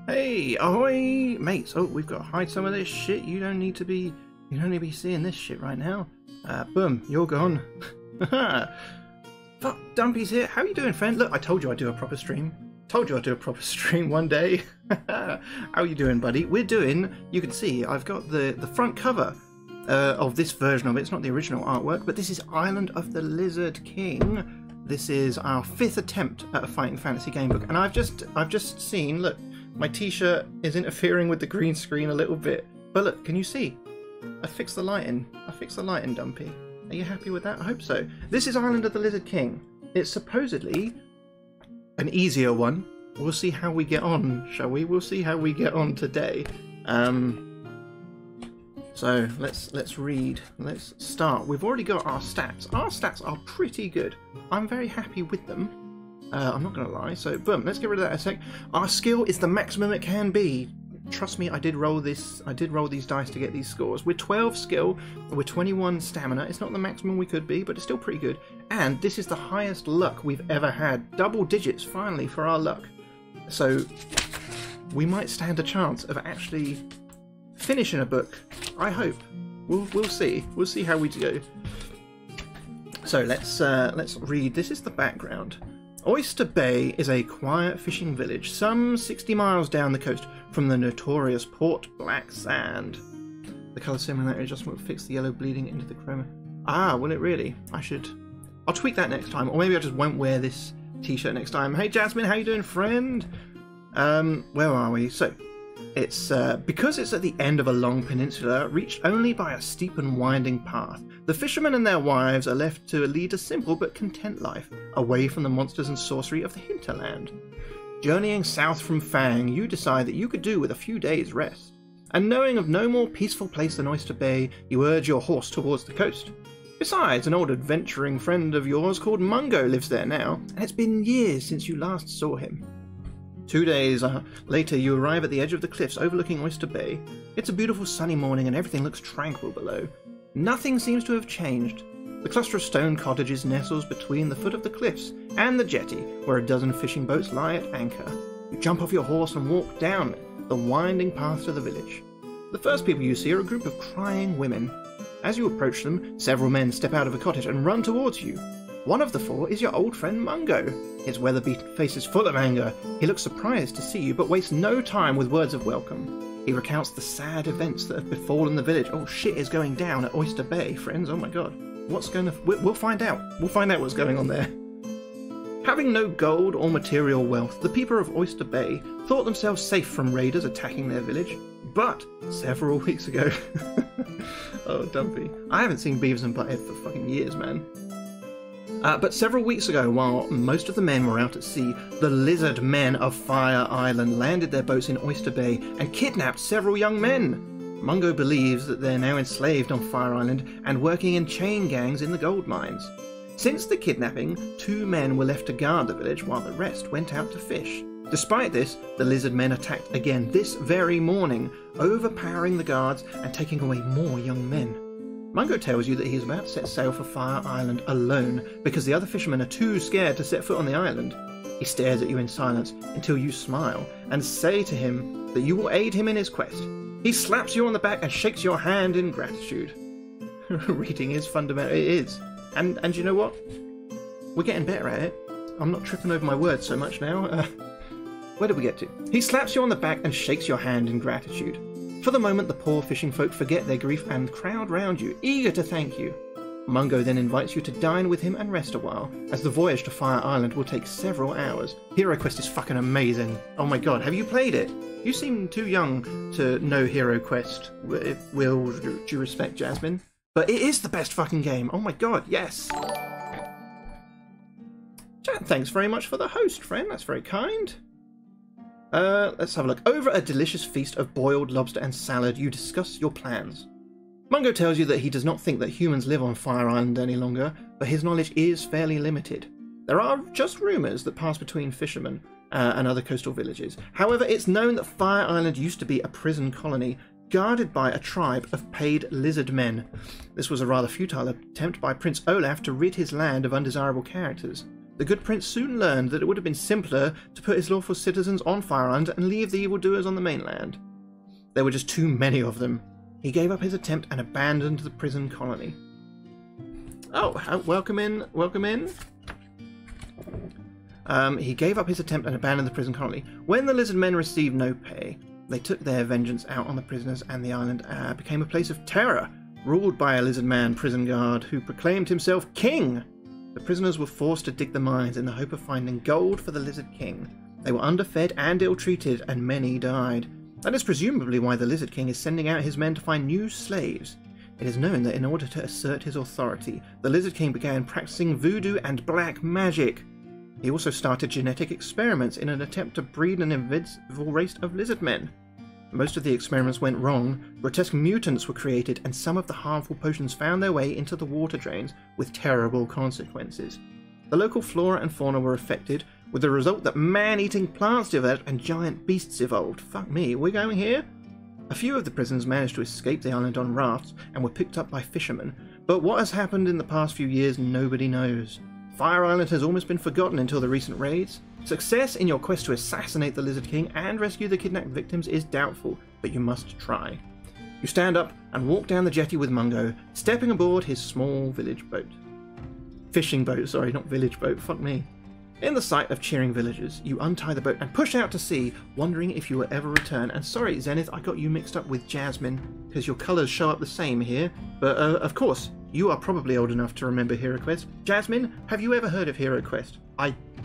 Hey, ahoy, mates! Oh, we've got to hide some of this shit. You don't need to be seeing this shit right now. Boom, you're gone. Fuck, Dumpy's here. How you doing, friend? Look, I told you I'd do a proper stream. Told you I'd do a proper stream one day. How you doing, buddy? We're doing, you can see, I've got the front cover of this version of it. It's not the original artwork, but this is Island of the Lizard King. This is our 5th attempt at a fighting fantasy game book, and I've just seen, look, my t-shirt is interfering with the green screen a little bit, but look, can you see? I fixed the lighting. Dumpy. Are you happy with that? I hope so. This is Island of the Lizard King. It's supposedly an easier one. We'll see how we get on, shall we? We'll see how we get on today. So let's read. Let's start. We've already got our stats. Our stats are pretty good. I'm very happy with them. I'm not gonna lie. So boom, let's get rid of that a sec. Our skill is the maximum it can be. Trust me, I did roll this. I did roll these dice to get these scores. We're 12 skill. We're 21 stamina. It's not the maximum we could be, but it's still pretty good. And this is the highest luck we've ever had. Double digits finally for our luck. So we might stand a chance of actually finishing a book. I hope. We'll see. We'll see how we do. So let's read. This is the background. Oyster Bay is a quiet fishing village some 60 miles down the coast from the notorious Port Black Sand. The colour similarity adjustment will fix the yellow bleeding into the chroma. Ah, will it really? I'll tweak that next time, or maybe I just won't wear this t-shirt next time. Hey Jasmine, how you doing, friend? Where are we? So, it's because it's at the end of a long peninsula, reached only by a steep and winding path. The fishermen and their wives are left to lead a simple but content life, away from the monsters and sorcery of the hinterland. Journeying south from Fang, you decide that you could do with a few days' rest. And knowing of no more peaceful place than Oyster Bay, you urge your horse towards the coast. Besides, an old adventuring friend of yours called Mungo lives there now, and it's been years since you last saw him. 2 days later, you arrive at the edge of the cliffs overlooking Oyster Bay. It's a beautiful sunny morning and everything looks tranquil below. Nothing seems to have changed. The cluster of stone cottages nestles between the foot of the cliffs and the jetty, where a dozen fishing boats lie at anchor. You jump off your horse and walk down the winding path to the village. The first people you see are a group of crying women. As you approach them, several men step out of a cottage and run towards you. One of the four is your old friend Mungo. His weather-beaten face is full of anger. He looks surprised to see you, but wastes no time with words of welcome. He recounts the sad events that have befallen the village. Oh, shit is going down at Oyster Bay, friends. Oh my god. What's going to... We'll find out. We'll find out what's going on there. Having no gold or material wealth, the people of Oyster Bay thought themselves safe from raiders attacking their village. But several weeks ago... Oh, Dumpy. I haven't seen Beavis and Butthead for fucking years, man. But several weeks ago, while most of the men were out at sea, the lizard men of Fire Island landed their boats in Oyster Bay and kidnapped several young men. Mungo believes that they're now enslaved on Fire Island and working in chain gangs in the gold mines. Since the kidnapping, 2 men were left to guard the village while the rest went out to fish. Despite this, the lizard men attacked again this very morning, overpowering the guards and taking away more young men. Mungo tells you that he is about to set sail for Fire Island alone because the other fishermen are too scared to set foot on the island. He stares at you in silence until you smile and say to him that you will aid him in his quest. He slaps you on the back and shakes your hand in gratitude. Reading is fundamental. It is. And you know what? We're getting better at it. I'm not tripping over my words so much now. Where did we get to? He slaps you on the back and shakes your hand in gratitude. For the moment, the poor fishing folk forget their grief and crowd round you, eager to thank you. Mungo then invites you to dine with him and rest a while, as the voyage to Fire Island will take several hours. Hero Quest is fucking amazing. Oh my god, have you played it? You seem too young to know Hero Quest, will due respect, Jasmine. But it is the best fucking game. Oh my god, yes! Chat, thanks very much for the host, friend. That's very kind. Let's have a look. Over a delicious feast of boiled lobster and salad, you discuss your plans. Mungo tells you that he does not think that humans live on Fire Island any longer, but his knowledge is fairly limited. There are just rumours that pass between fishermen and other coastal villages. However, it's known that Fire Island used to be a prison colony, guarded by a tribe of paid lizard men. This was a rather futile attempt by Prince Olaf to rid his land of undesirable characters. The good prince soon learned that it would have been simpler to put his lawful citizens on Fire Island and leave the evildoers on the mainland. There were just too many of them. He gave up his attempt and abandoned the prison colony. Oh, welcome in, welcome in. He gave up his attempt and abandoned the prison colony. When the lizard men received no pay, they took their vengeance out on the prisoners, and the island became a place of terror, ruled by a lizard man prison guard who proclaimed himself king. The prisoners were forced to dig the mines in the hope of finding gold for the Lizard King. They were underfed and ill-treated, and many died. That is presumably why the Lizard King is sending out his men to find new slaves. It is known that in order to assert his authority, the Lizard King began practicing voodoo and black magic. He also started genetic experiments in an attempt to breed an invincible race of lizard men. Most of the experiments went wrong, grotesque mutants were created, and some of the harmful potions found their way into the water drains with terrible consequences. The local flora and fauna were affected, with the result that man-eating plants developed and giant beasts evolved. Fuck me, are we going here? A few of the prisoners managed to escape the island on rafts and were picked up by fishermen, but what has happened in the past few years nobody knows. Fire Island has almost been forgotten until the recent raids. Success in your quest to assassinate the Lizard King and rescue the kidnapped victims is doubtful, but you must try. You stand up and walk down the jetty with Mungo, stepping aboard his small village boat. Fishing boat, sorry, not village boat, fuck me. In the sight of cheering villagers, you untie the boat and push out to sea, wondering if you will ever return. And sorry, Zenith, I got you mixed up with Jasmine, because your colours show up the same here. But, of course, you are probably old enough to remember Hero Quest. Jasmine, have you ever heard of Hero Quest?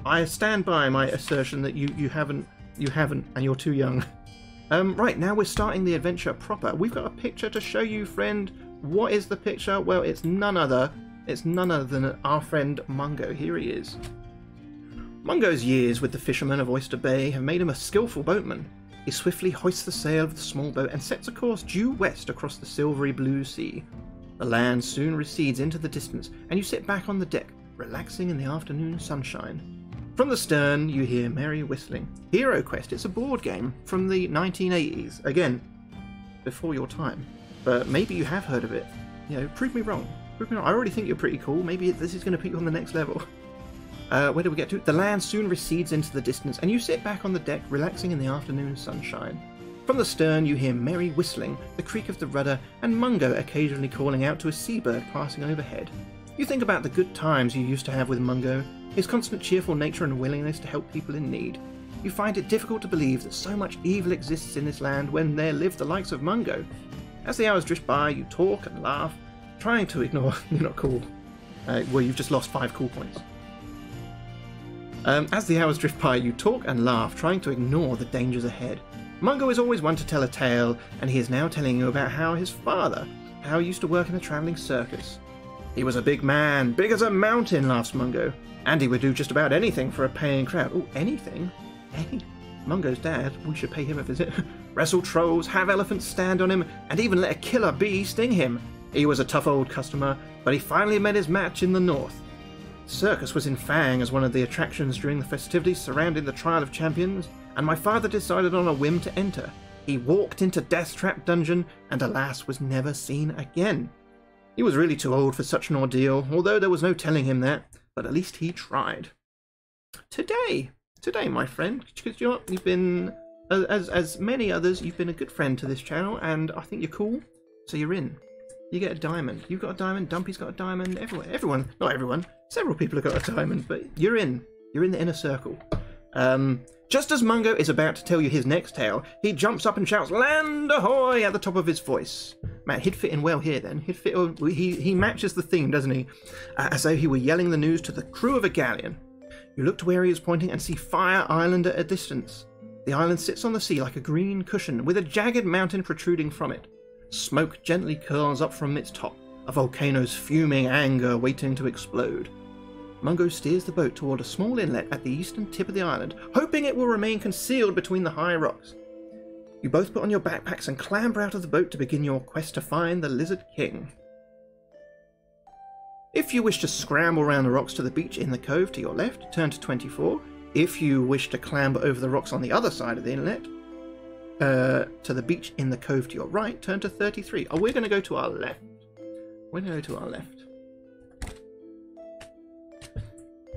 I stand by my assertion that you haven't, and you're too young. Right, now we're starting the adventure proper. We've got a picture to show you, friend. What is the picture? Well, it's none other than our friend Mungo. Here he is. Mungo's years with the fishermen of Oyster Bay have made him a skillful boatman. He swiftly hoists the sail of the small boat and sets a course due west across the silvery blue sea. The land soon recedes into the distance, and you sit back on the deck, relaxing in the afternoon sunshine. From the stern, you hear merry whistling. Hero Quest, it's a board game from the 1980s. Again, before your time. But maybe you have heard of it. You know, prove me wrong. Prove me wrong. I already think you're pretty cool. Maybe this is going to put you on the next level. Where do we get to? The land soon recedes into the distance, and you sit back on the deck, relaxing in the afternoon sunshine. From the stern, you hear merry whistling, the creak of the rudder, and Mungo occasionally calling out to a seabird passing overhead. You think about the good times you used to have with Mungo, his constant cheerful nature and willingness to help people in need. You find it difficult to believe that so much evil exists in this land when there live the likes of Mungo. As the hours drift by, you talk and laugh, trying to ignore... You're not cool. Well, you've just lost 5 cool points. As the hours drift by, you talk and laugh, trying to ignore the dangers ahead. Mungo is always one to tell a tale, and he is now telling you about how his father, he used to work in a travelling circus. He was a big man, big as a mountain, laughs Mungo, and he would do just about anything for a paying crowd. Oh, anything? Mungo's dad, we should pay him a visit. Wrestle trolls, have elephants stand on him, and even let a killer bee sting him. He was a tough old customer, but he finally met his match in the north. Circus was in Fang as one of the attractions during the festivities surrounding the Trial of Champions, and my father decided on a whim to enter. He walked into Death Trap Dungeon, and alas, was never seen again. He was really too old for such an ordeal, although there was no telling him that, but at least he tried. Today, my friend, because you've been, as many others, you've been a good friend to this channel, and I think you're cool, so you're in. You get a diamond. You've got a diamond, Dumpy's got a diamond, everyone, not everyone, several people have got a diamond, but you're in. You're in the inner circle. Just as Mungo is about to tell you his next tale, he jumps up and shouts, "Land ahoy!" at the top of his voice. Man, he'd fit in well here then. He matches the theme, doesn't he? As though he were yelling the news to the crew of a galleon. You look to where he is pointing and see Fire Island at a distance. The island sits on the sea like a green cushion, with a jagged mountain protruding from it. Smoke gently curls up from its top, a volcano's fuming anger waiting to explode. Mungo steers the boat toward a small inlet at the eastern tip of the island, hoping it will remain concealed between the high rocks. You both put on your backpacks and clamber out of the boat to begin your quest to find the Lizard King. If you wish to scramble around the rocks to the beach in the cove to your left, turn to 24. If you wish to clamber over the rocks on the other side of the inlet, to the beach in the cove to your right, turn to 33. Oh, we're going to go to our left. We're going to go to our left.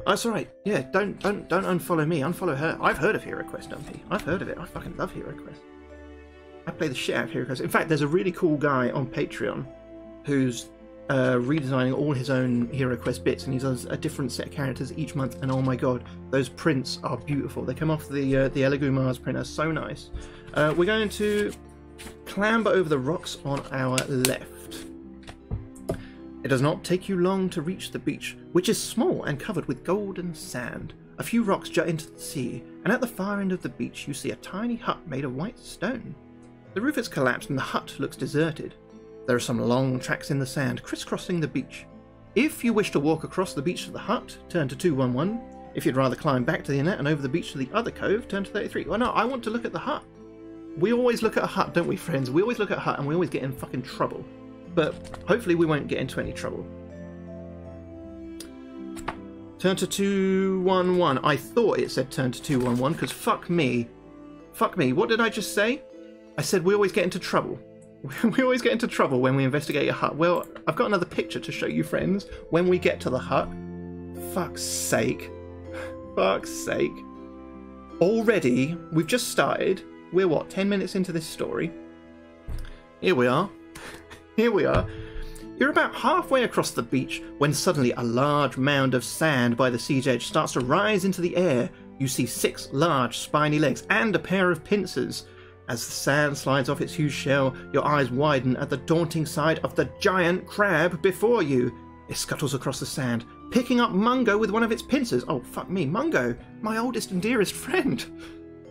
That's all right. Yeah, don't unfollow me. Unfollow her. I've heard of Hero Quest, Dumpy. I've heard of it. I fucking love Hero Quest. I play the shit out of Hero Quest. In fact, there's a really cool guy on Patreon who's redesigning all his own Hero Quest bits, and he does a different set of characters each month. And oh my god, those prints are beautiful. They come off the Elegoo Mars printer. So nice. We're going to clamber over the rocks on our left. It does not take you long to reach the beach, which is small and covered with golden sand. A few rocks jut into the sea, and at the far end of the beach you see a tiny hut made of white stone. The roof has collapsed and the hut looks deserted. There are some long tracks in the sand crisscrossing the beach. If you wish to walk across the beach to the hut, turn to 211. If you'd rather climb back to the inlet and over the beach to the other cove, turn to 33. Well, no, I want to look at the hut. We always look at a hut, don't we, friends? We always look at a hut and we always get in fucking trouble. But hopefully we won't get into any trouble. Turn to 211. I thought it said turn to 211 because fuck me. Fuck me. What did I just say? I said we always get into trouble. We always get into trouble when we investigate a hut. Well, I've got another picture to show you, friends, when we get to the hut. Fuck's sake. Fuck's sake. Already, we've just started. We're what, 10 minutes into this story? Here we are. Here we are. You're about halfway across the beach when suddenly a large mound of sand by the sea's edge starts to rise into the air. You see 6 large spiny legs and a pair of pincers. As the sand slides off its huge shell, your eyes widen at the daunting sight of the giant crab before you. It scuttles across the sand, picking up Mungo with one of its pincers. Oh, fuck me, Mungo, my oldest and dearest friend.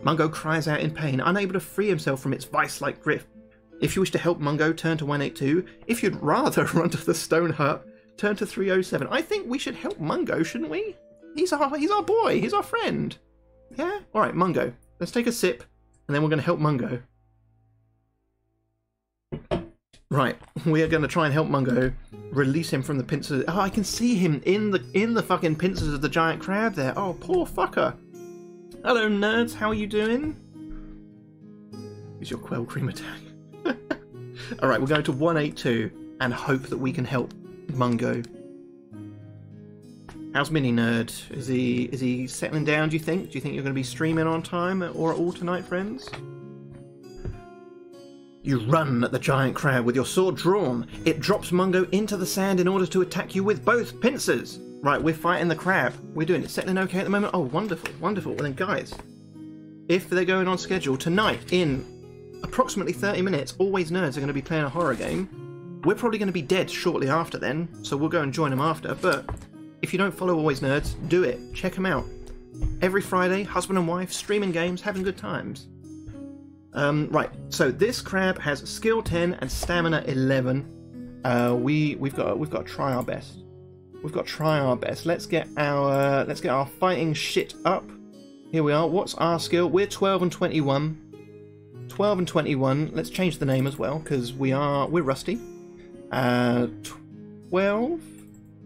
Mungo cries out in pain, unable to free himself from its vice-like grip. If you wish to help Mungo, turn to 182. If you'd rather run to the stone hut, turn to 307. I think we should help Mungo, shouldn't we? He's our boy. He's our friend. Yeah? All right, Mungo. Let's take a sip, and then we're going to help Mungo. Right, we are going to try and help Mungo release him from the pincers. Oh, I can see him in the fucking pincers of the giant crab there. Oh, poor fucker. Hello, nerds. How are you doing? Is your quail cream attack? Alright, we're going to 182 and hope that we can help Mungo. How's Mini Nerd? Is he settling down, do you think? Do you think you're going to be streaming on time or at all tonight, friends? You run at the giant crab with your sword drawn. It drops Mungo into the sand in order to attack you with both pincers. Right, we're fighting the crab. We're doing it. Settling okay at the moment? Oh, wonderful, wonderful. Well then, guys, if they're going on schedule tonight in approximately 30 minutes, Always Nerds are going to be playing a horror game. We're probably going to be dead shortly after then, so we'll go and join them after. But if you don't follow Always Nerds, do it. Check them out. Every Friday, husband and wife, streaming games, having good times. Right, so this crab has skill 10 and stamina 11. We've got to try our best. We've got to try our best. Let's get our fighting shit up. Here we are. What's our skill? We're 12 and 21. 12 and 21. Let's change the name as well because we're rusty. 12,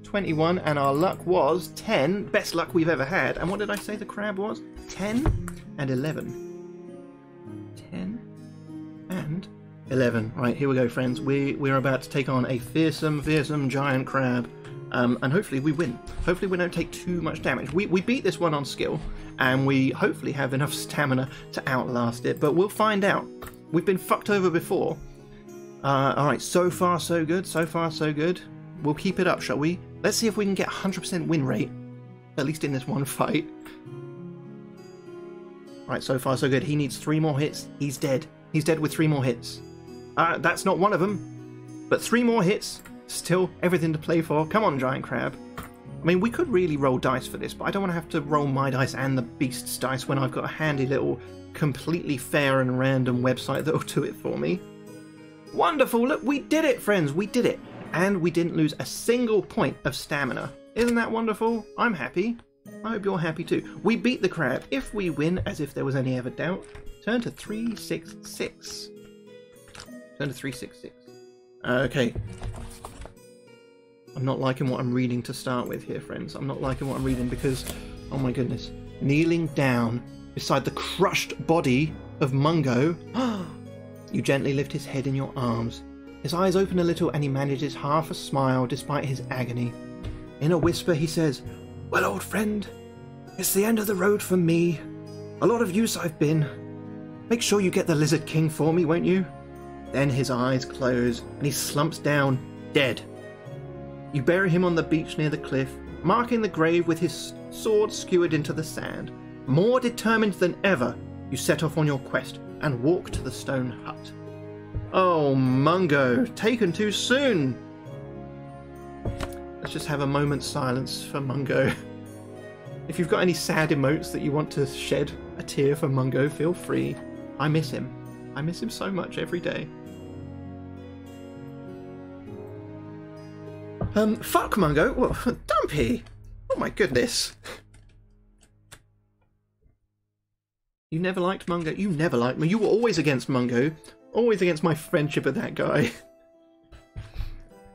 21, and our luck was 10. Best luck we've ever had. And what did I say the crab was? 10 and 11. 10 and 11. Right, here we go, friends. We're about to take on a fearsome giant crab. And hopefully we win. Hopefully we don't take too much damage. We beat this one on skill, and we hopefully have enough stamina to outlast it, but we'll find out. We've been fucked over before. Alright, so far so good, so far so good. We'll keep it up, shall we? Let's see if we can get 100% win rate, at least in this one fight. Right, so far so good. He needs 3 more hits. He's dead. He's dead with 3 more hits. That's not one of them, but 3 more hits. Still everything to play for. Come on, giant crab. I mean, we could really roll dice for this, but I don't want to have to roll my dice and the beast's dice when I've got a handy little, completely fair and random website that'll do it for me. Wonderful! Look, we did it, friends! We did it! And we didn't lose a single point of stamina. Isn't that wonderful? I'm happy. I hope you're happy too. We beat the crab. If we win, as if there was any ever doubt, turn to 366. Turn to 366. Okay. I'm not liking what I'm reading to start with here, friends. I'm not liking what I'm reading because, oh my goodness. Kneeling down beside the crushed body of Mungo, you gently lift his head in your arms. His eyes open a little and he manages half a smile despite his agony. In a whisper he says, Well, old friend, it's the end of the road for me. A lot of use I've been. Make sure you get the Lizard King for me, won't you? Then his eyes close and he slumps down, dead. You bury him on the beach near the cliff, marking the grave with his sword skewered into the sand. More determined than ever, you set off on your quest and walk to the stone hut. Oh, Mungo, taken too soon. Let's just have a moment's silence for Mungo. If you've got any sad emotes that you want to shed a tear for Mungo, feel free. I miss him. I miss him so much every day. Fuck Mungo. Well, Dumpy. Oh my goodness. You never liked Mungo? You never liked me. You were always against Mungo. Always against my friendship with that guy.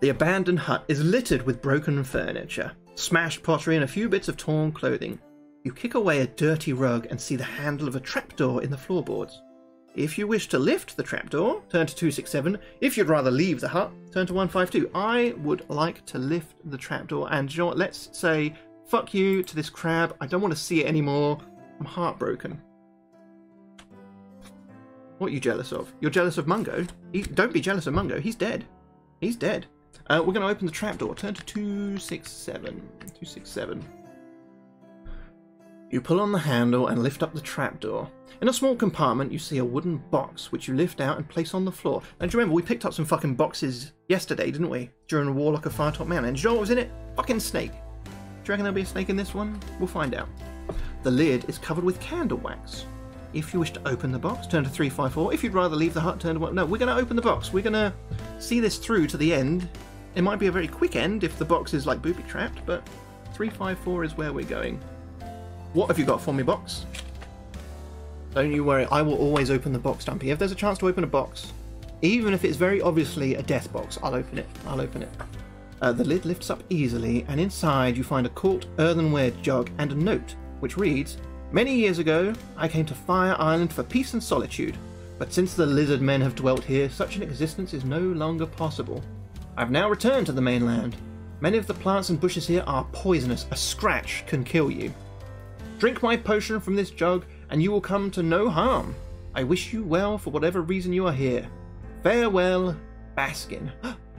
The abandoned hut is littered with broken furniture, smashed pottery and a few bits of torn clothing. You kick away a dirty rug and see the handle of a trapdoor in the floorboards. If you wish to lift the trapdoor, turn to 267. If you'd rather leave the hut, turn to 152. I would like to lift the trapdoor and, you know what, let's say fuck you to this crab. I don't want to see it anymore. I'm heartbroken. What are you jealous of? You're jealous of Mungo? Don't be jealous of Mungo. He's dead. He's dead. We're going to open the trapdoor. Turn to 267. 267. You pull on the handle and lift up the trapdoor. In a small compartment, you see a wooden box, which you lift out and place on the floor. And do you remember, we picked up some fucking boxes yesterday, didn't we? During a Warlock of Firetop Mountain. And do you know what was in it? Fucking snake. Do you reckon there'll be a snake in this one? We'll find out. The lid is covered with candle wax. If you wish to open the box, turn to 354. If you'd rather leave the hut, turn to 1. No, we're going to open the box. We're going to see this through to the end. It might be a very quick end if the box is like booby trapped, but 354 is where we're going. What have you got for me, box? Don't you worry, I will always open the box, Dumpy. If there's a chance to open a box, even if it's very obviously a death box, I'll open it. I'll open it. The lid lifts up easily, and inside you find a corked earthenware jug and a note, which reads, "Many years ago, I came to Fire Island for peace and solitude, but since the lizard men have dwelt here, such an existence is no longer possible. I've now returned to the mainland. Many of the plants and bushes here are poisonous. A scratch can kill you. Drink my potion from this jug, and you will come to no harm. I wish you well for whatever reason you are here. Farewell, Baskin."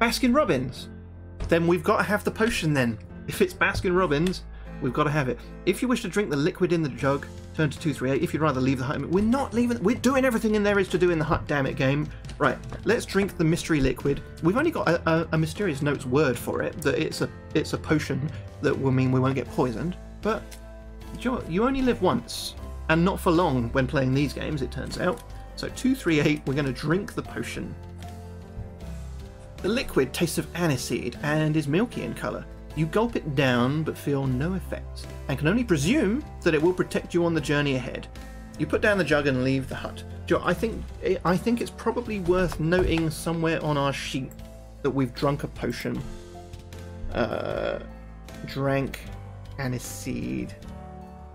Baskin Robbins! Then we've got to have the potion then. If it's Baskin Robbins, we've got to have it. If you wish to drink the liquid in the jug, turn to 238. If you'd rather leave the hut, we're not leaving. We're doing everything in there is to do in the hut, damn it, game. Right, let's drink the mystery liquid. We've only got a mysterious note's word for it, that it's a potion that will mean we won't get poisoned. But you only live once, and not for long when playing these games, it turns out. So 238, we're going to drink the potion. The liquid tastes of aniseed and is milky in colour. You gulp it down but feel no effects, and can only presume that it will protect you on the journey ahead. You put down the jug and leave the hut. I think it's probably worth noting somewhere on our sheet that we've drunk a potion. Drank aniseed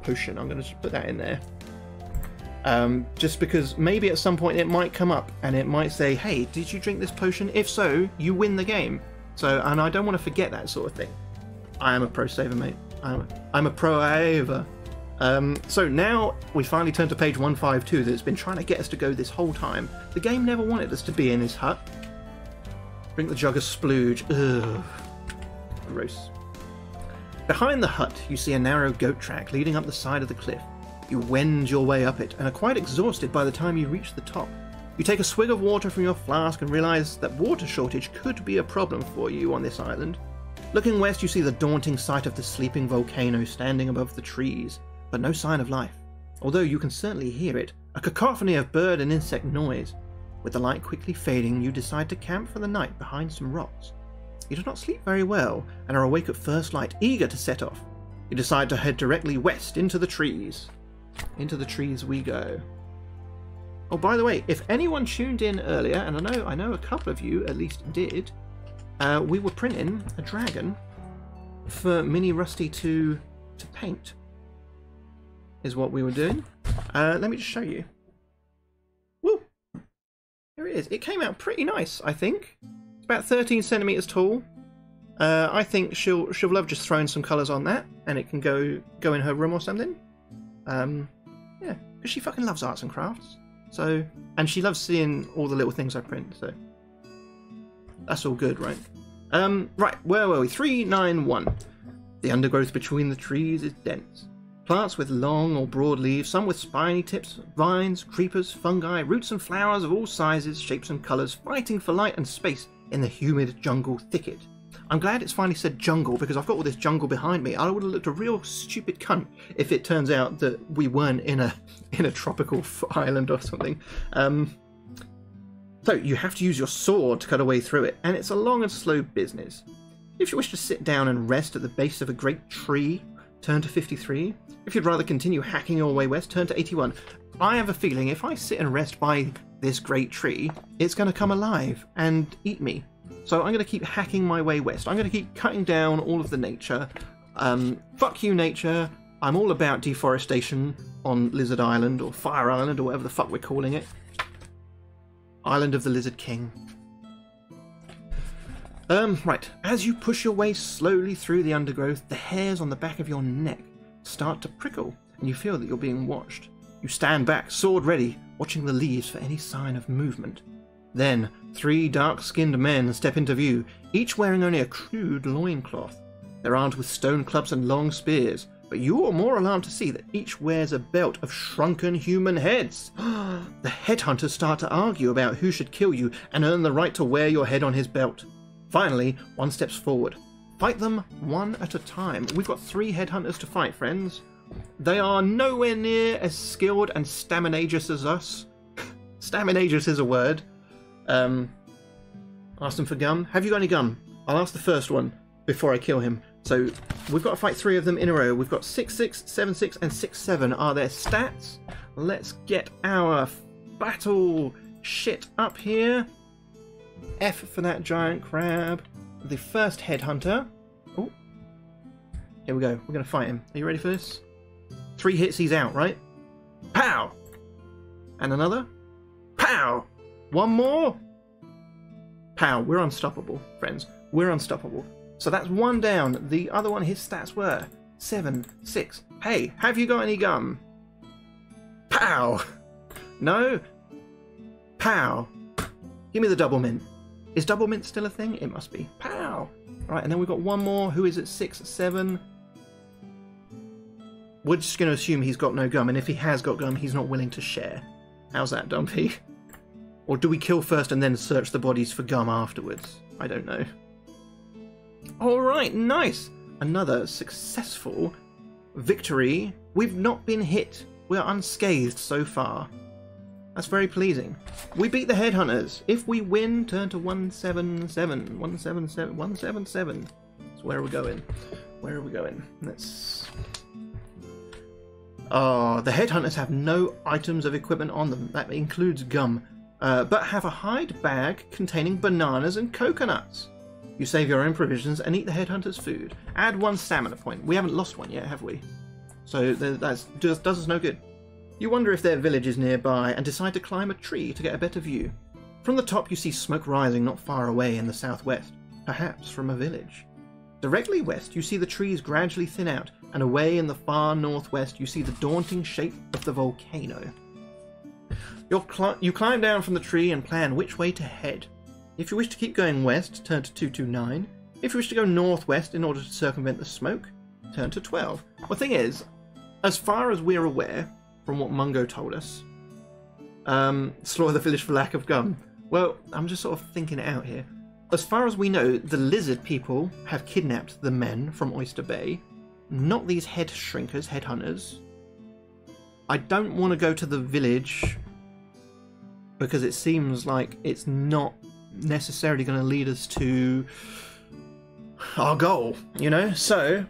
potion. I'm going to just put that in there. Just because maybe at some point it might come up and it might say, "Hey, did you drink this potion? If so, you win the game." So, and I don't want to forget that sort of thing. I am a pro saver, mate. I'm a pro saver. So now we finally turn to page 152 that's been trying to get us to go this whole time. The game never wanted us to be in this hut. Drink the jug of splooge. Ugh. Gross. Behind the hut, you see a narrow goat track leading up the side of the cliff. You wend your way up it and are quite exhausted by the time you reach the top. You take a swig of water from your flask and realise that water shortage could be a problem for you on this island. Looking west, you see the daunting sight of the sleeping volcano standing above the trees, but no sign of life, although you can certainly hear it, a cacophony of bird and insect noise. With the light quickly fading, you decide to camp for the night behind some rocks. You do not sleep very well and are awake at first light, eager to set off. You decide to head directly west into the trees. Into the trees we go. Oh, by the way, if anyone tuned in earlier, and I know a couple of you at least did, we were printing a dragon for Mini Rusty to paint, is what we were doing. Let me just show you. Woo! There it is. It came out pretty nice, I think. It's about 13 centimeters tall. I think she'll love just throwing some colours on that, and it can go in her room or something. Yeah, because she fucking loves arts and crafts. So, and she loves seeing all the little things I print. So that's all good, right? Right, where were we? 391. The undergrowth between the trees is dense. Plants with long or broad leaves, some with spiny tips, vines, creepers, fungi, roots and flowers of all sizes, shapes and colours, fighting for light and space in the humid jungle thicket. I'm glad it's finally said jungle, because I've got all this jungle behind me. I would have looked a real stupid cunt if it turns out that we weren't in a tropical island or something. So you have to use your sword to cut a way through it, and it's a long and slow business. If you wish to sit down and rest at the base of a great tree, turn to 53. If you'd rather continue hacking your way west, turn to 81. I have a feeling if I sit and rest by this great tree, it's going to come alive and eat me. So I'm going to keep hacking my way west. I'm going to keep cutting down all of the nature. Fuck you, nature. I'm all about deforestation on Lizard Island, or Fire Island, or whatever the fuck we're calling it. Island of the Lizard King. Right. As you push your way slowly through the undergrowth, the hairs on the back of your neck start to prickle, and you feel that you're being watched. You stand back, sword ready, watching the leaves for any sign of movement. Then, 3 dark-skinned men step into view, each wearing only a crude loincloth. They're armed with stone clubs and long spears, but you are more alarmed to see that each wears a belt of shrunken human heads. The headhunters start to argue about who should kill you and earn the right to wear your head on his belt. Finally, one steps forward. Fight them one at a time. We've got 3 headhunters to fight, friends. They are nowhere near as skilled and staminacious as us. Staminacious is a word. Ask them for gum. Have you got any gum? I'll ask the first one before I kill him. So we've got to fight 3 of them in a row. We've got 6-6, 7-6, and 6-7 are their stats. Let's get our battle shit up here. F for that giant crab. The first headhunter. Oh, here we go. We're going to fight him. Are you ready for this? 3 hits, he's out, right? Pow! And another. Pow! One more. Pow. We're unstoppable, friends. We're unstoppable. So that's 1 down. The other one, his stats were 7, 6. Hey, have you got any gum? Pow! No? Pow! Give me the double mint. Is double mint still a thing? It must be. Pow! Right, and then we've got 1 more who is at 6, 7. We're just going to assume he's got no gum, and if he has got gum, he's not willing to share. How's that, Dumpy? Or do we kill first and then search the bodies for gum afterwards? I don't know. Alright, nice! Another successful victory. We've not been hit. We're unscathed so far. That's very pleasing. We beat the headhunters. If we win, turn to 177. 177. 177. So where are we going? Where are we going? Let's... Oh, the headhunters have no items of equipment on them. That includes gum. But have a hide bag containing bananas and coconuts. You save your own provisions and eat the headhunter's food. Add 1 stamina point. We haven't lost one yet, have we? So that does us no good. You wonder if their village is nearby and decide to climb a tree to get a better view. From the top you see smoke rising not far away in the southwest, perhaps from a village. Directly west you see the trees gradually thin out, and away in the far northwest you see the daunting shape of the volcano. You climb down from the tree and plan which way to head. If you wish to keep going west, turn to 229. If you wish to go northwest in order to circumvent the smoke, turn to 12. Well, the thing is, as far as we're aware, from what Mungo told us, slaughter the village for lack of gum. Well, I'm just sort of thinking it out here. As far as we know, the lizard people have kidnapped the men from Oyster Bay, not these head shrinkers, headhunters. I don't want to go to the village because it seems like it's not necessarily going to lead us to our goal, you know? So,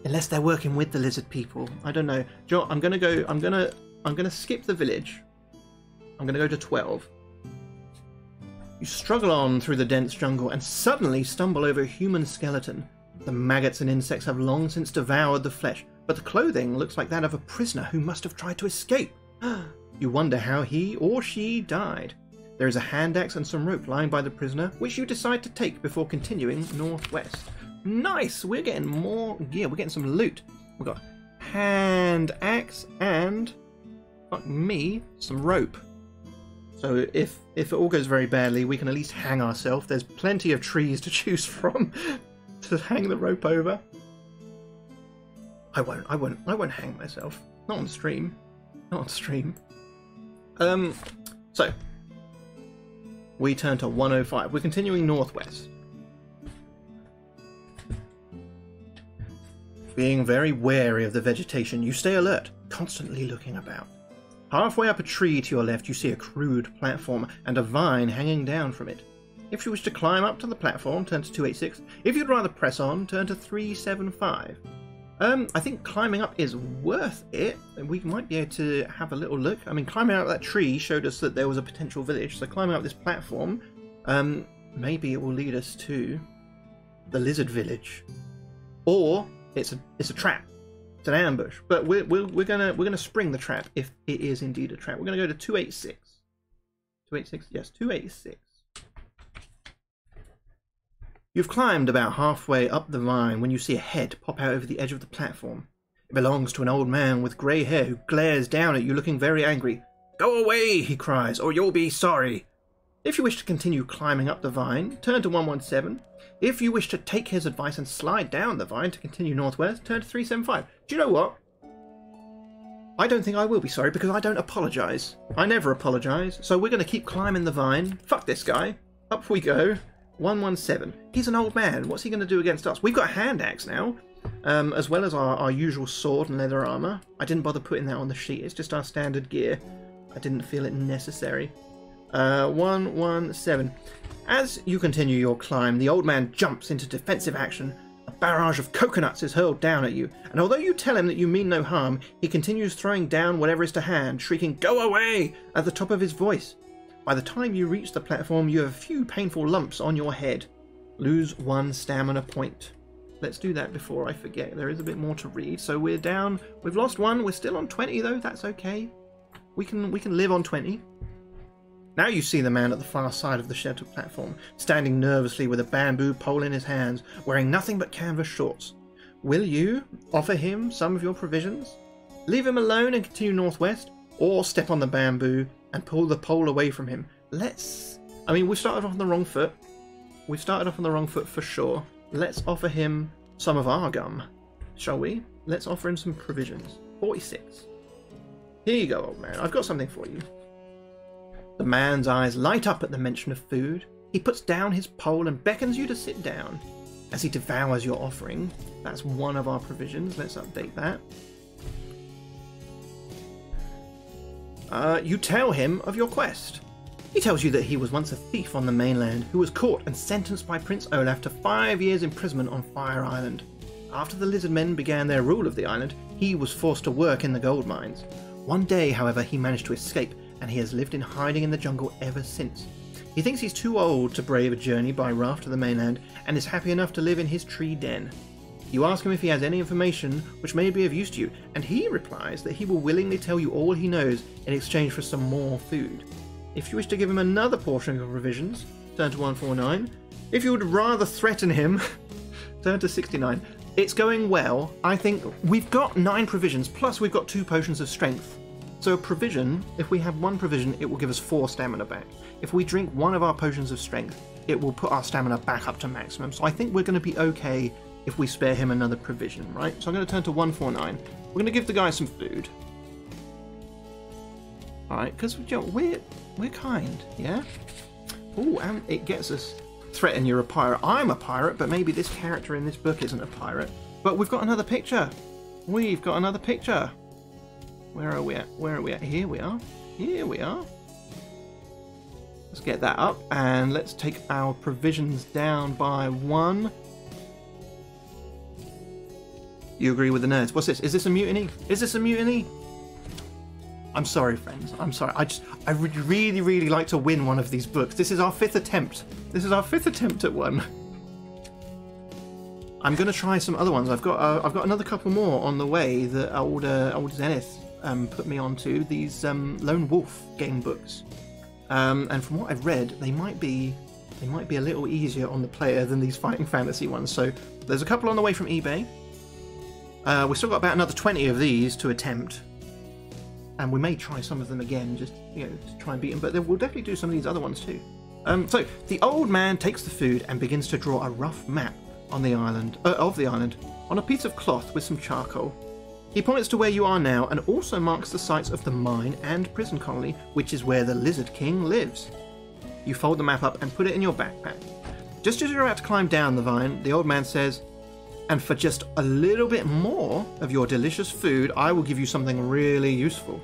unless they're working with the lizard people, I don't know. Joe, I'm gonna skip the village. I'm gonna go to 12. You struggle on through the dense jungle and suddenly stumble over a human skeleton. The maggots and insects have long since devoured the flesh, but the clothing looks like that of a prisoner who must have tried to escape. You wonder how he or she died. There is a hand axe and some rope lying by the prisoner, which you decide to take before continuing northwest. Nice! We're getting more gear. We're getting some loot. We've got hand axe and, fuck me, some rope. So if it all goes very badly, we can at least hang ourselves. There's plenty of trees to choose from to hang the rope over. I won't hang myself. Not on stream. Not on stream. So we turn to 105. We're continuing northwest. Being very wary of the vegetation, you stay alert, constantly looking about. Halfway up a tree to your left, you see a crude platform and a vine hanging down from it. If you wish to climb up to the platform, turn to 286. If you'd rather press on, turn to 375. I think climbing up is worth it. We might be able to have a little look. I mean, climbing out that tree showed us that there was a potential village, so climbing up this platform, maybe it will lead us to the lizard village. Or it's a trap. It's an ambush, but we're gonna spring the trap if it is indeed a trap. We're gonna go to 286. 286, yes, 286. You've climbed about halfway up the vine when you see a head pop out over the edge of the platform. It belongs to an old man with grey hair who glares down at you looking very angry. "Go away," he cries, "or you'll be sorry." If you wish to continue climbing up the vine, turn to 117. If you wish to take his advice and slide down the vine to continue northwest, turn to 375. Do you know what? I don't think I will be sorry because I don't apologise. I never apologise, so we're going to keep climbing the vine. Fuck this guy. Up we go. 117. He's an old man. What's he going to do against us? We've got a hand axe now, as well as our usual sword and leather armour. I didn't bother putting that on the sheet. It's just our standard gear. I didn't feel it necessary. 117. As you continue your climb, the old man jumps into defensive action. A barrage of coconuts is hurled down at you, and although you tell him that you mean no harm, he continues throwing down whatever is to hand, shrieking "Go away!" at the top of his voice. By the time you reach the platform, you have a few painful lumps on your head. Lose 1 stamina point. Let's do that before I forget. There is a bit more to read. So we're down. We've lost 1. We're still on 20 though. That's okay. We can live on 20. Now you see the man at the far side of the shelter platform, standing nervously with a bamboo pole in his hands, wearing nothing but canvas shorts. Will you offer him some of your provisions? Leave him alone and continue northwest, or step on the bamboo and pull the pole away from him? I mean, we started off on the wrong foot. We started off on the wrong foot for sure. Let's offer him some of our gum, shall we? Let's offer him some provisions. 46. Here you go, old man. I've got something for you. The man's eyes light up at the mention of food. He puts down his pole and beckons you to sit down. As he devours your offering, that's one of our provisions. Let's update that. You tell him of your quest. He tells you that he was once a thief on the mainland who was caught and sentenced by Prince Olaf to 5 years imprisonment on Fire Island. After the lizard men began their rule of the island, he was forced to work in the gold mines. One day, however, he managed to escape, and he has lived in hiding in the jungle ever since. He thinks he's too old to brave a journey by raft to the mainland, and is happy enough to live in his tree den. You ask him if he has any information which may be of use to you, and he replies that he will willingly tell you all he knows in exchange for some more food. If you wish to give him another portion of your provisions, turn to 149. If you would rather threaten him, turn to 69. It's going well. I think we've got 9 provisions, plus we've got 2 potions of strength. So a provision, if we have 1 provision, it will give us 4 stamina back. If we drink 1 of our potions of strength, it will put our stamina back up to maximum. So I think we're going to be okay if we spare him another provision, right? So I'm going to turn to 149. We're going to give the guy some food. Alright, because you know, we're kind, yeah? Ooh, and it gets us. Threaten you're a pirate. I'm a pirate, but maybe this character in this book isn't a pirate. But we've got another picture. We've got another picture. Where are we at? Where are we at? Here we are. Here we are. Let's get that up, and let's take our provisions down by 1. You agree with the nerds? What's this? Is this a mutiny? Is this a mutiny? I'm sorry, friends. I'm sorry. I would really, really like to win one of these books. This is our 5th attempt. This is our 5th attempt at one. I'm going to try some other ones. I've got another couple more on the way that old Zenith put me onto. These Lone Wolf game books. And from what I've read, they might be a little easier on the player than these Fighting Fantasy ones. So there's a couple on the way from eBay. We've still got about another 20 of these to attempt. And we may try some of them again, just, you know, to try and beat them. But we'll definitely do some of these other ones too. So the old man takes the food and begins to draw a rough map on the island, on a piece of cloth with some charcoal. He points to where you are now and also marks the sites of the mine and prison colony, which is where the Lizard King lives. You fold the map up and put it in your backpack. Just as you're about to climb down the vine, the old man says, "And for just a little bit more of your delicious food, I will give you something really useful.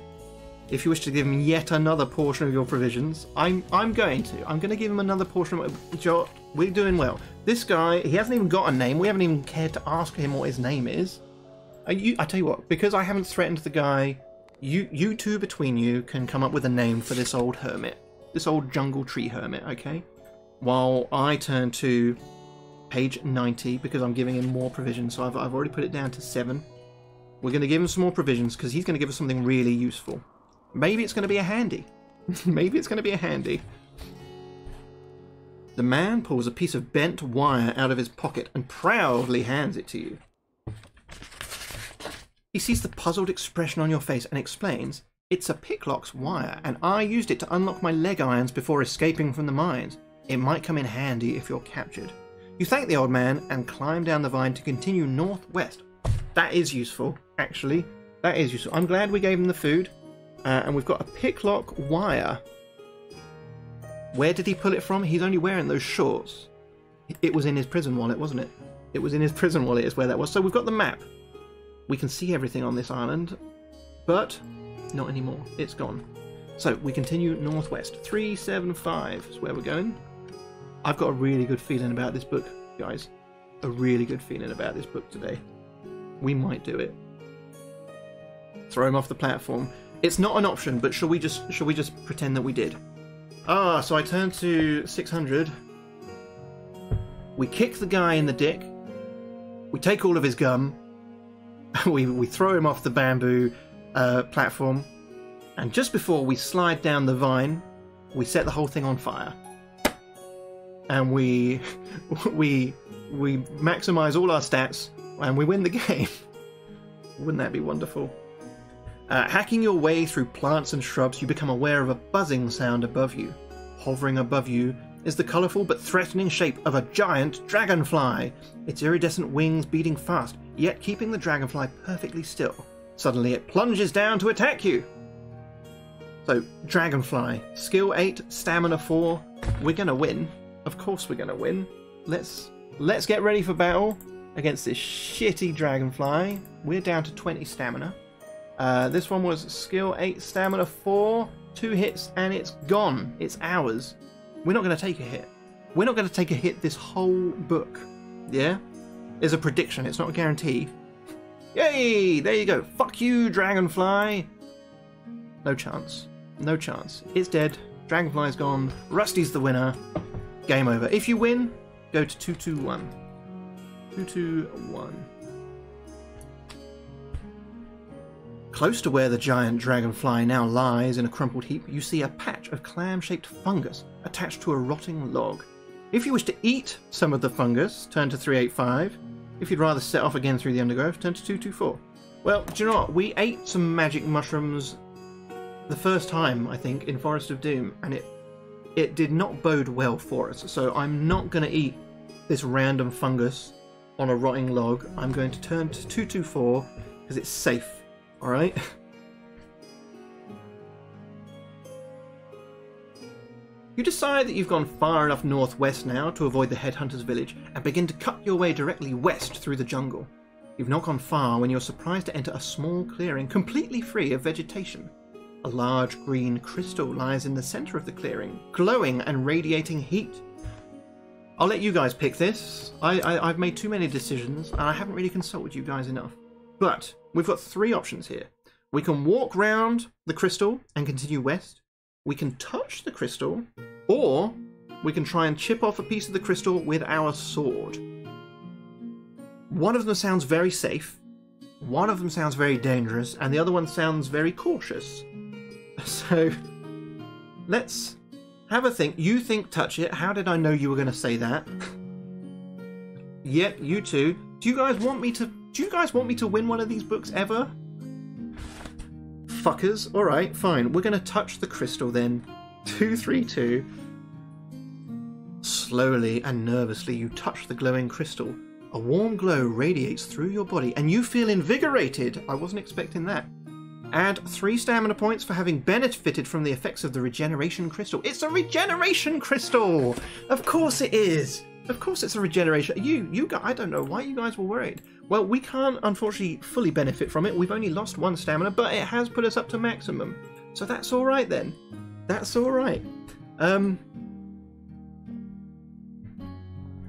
If you wish to give him yet another portion of your provisions, I'm going to give him another portion of Joe, we're doing well. This guy, he hasn't even got a name. We haven't even cared to ask him what his name is. I tell you what, because I haven't threatened the guy, you two between you can come up with a name for this old hermit. This old jungle tree hermit, okay? While I turn to page 90, because I'm giving him more provisions, so I've already put it down to 7. We're going to give him some more provisions, because he's going to give us something really useful. Maybe it's going to be a handy. Maybe it's going to be a handy. The man pulls a piece of bent wire out of his pocket and proudly hands it to you. He sees the puzzled expression on your face and explains, "It's a picklock's wire, and I used it to unlock my leg irons before escaping from the mines. It might come in handy if you're captured." You thank the old man and climb down the vine to continue northwest. That is useful, actually. That is useful. I'm glad we gave him the food. And we've got a picklock wire. Where did he pull it from? He's only wearing those shorts. It was in his prison wallet, wasn't it? It was in his prison wallet is where that was. So we've got the map. We can see everything on this island, but not anymore. It's gone. So we continue northwest. 375 is where we're going. I've got a really good feeling about this book, guys. A really good feeling about this book today. We might do it. Throw him off the platform. It's not an option, but shall we just pretend that we did? Ah, so I turn to 600. We kick the guy in the dick. We take all of his gum. we throw him off the bamboo platform. And just before we slide down the vine, we set the whole thing on fire. And we maximize all our stats and we win the game. Wouldn't that be wonderful? Hacking your way through plants and shrubs, you become aware of a buzzing sound above you. Hovering above you is the colourful but threatening shape of a giant dragonfly, its iridescent wings beating fast, yet keeping the dragonfly perfectly still. Suddenly it plunges down to attack you. So, dragonfly, skill 8, stamina 4. We're gonna win. Of course we're gonna win. Let's get ready for battle against this shitty dragonfly. We're down to 20 stamina. This one was skill 8, stamina 4, 2 hits, and it's gone. It's ours. We're not going to take a hit. We're not going to take a hit this whole book. Yeah? It's a prediction. It's not a guarantee. Yay! There you go. Fuck you, dragonfly. No chance. No chance. It's dead. Dragonfly's gone. Rusty's the winner. Game over. If you win, go to 221. 221. Close to where the giant dragonfly now lies in a crumpled heap, you see a patch of clam-shaped fungus attached to a rotting log. If you wish to eat some of the fungus, turn to 385. If you'd rather set off again through the undergrowth, turn to 224. Well, do you know what? We ate some magic mushrooms the first time, I think, in Forest of Doom, and it did not bode well for us. So I'm not going to eat this random fungus on a rotting log. I'm going to turn to 224 because it's safe. Alright? You decide that you've gone far enough northwest now to avoid the headhunter's village and begin to cut your way directly west through the jungle. You've not gone far when you're surprised to enter a small clearing completely free of vegetation. A large green crystal lies in the centre of the clearing, glowing and radiating heat. I'll let you guys pick this. I've made too many decisions and I haven't really consulted you guys enough. But we've got 3 options here. We can walk round the crystal and continue west. We can touch the crystal, or we can try and chip off a piece of the crystal with our sword. One of them sounds very safe, one of them sounds very dangerous, and the other one sounds very cautious. So let's Have a think. You think touch it. How did I know you were going to say that? Yep, you too. Do you guys want me to win one of these books ever? Fuckers. Alright, fine. We're going to touch the crystal then. 232. Slowly and nervously you touch the glowing crystal. A warm glow radiates through your body and you feel invigorated. I wasn't expecting that. Add 3 stamina points for having benefited from the effects of the regeneration crystal. It's a regeneration crystal! Of course it is! Of course it's a regeneration. You guys, I don't know why you guys were worried. Well, we can't unfortunately fully benefit from it. We've only lost 1 stamina, but it has put us up to maximum. So that's alright then. That's alright.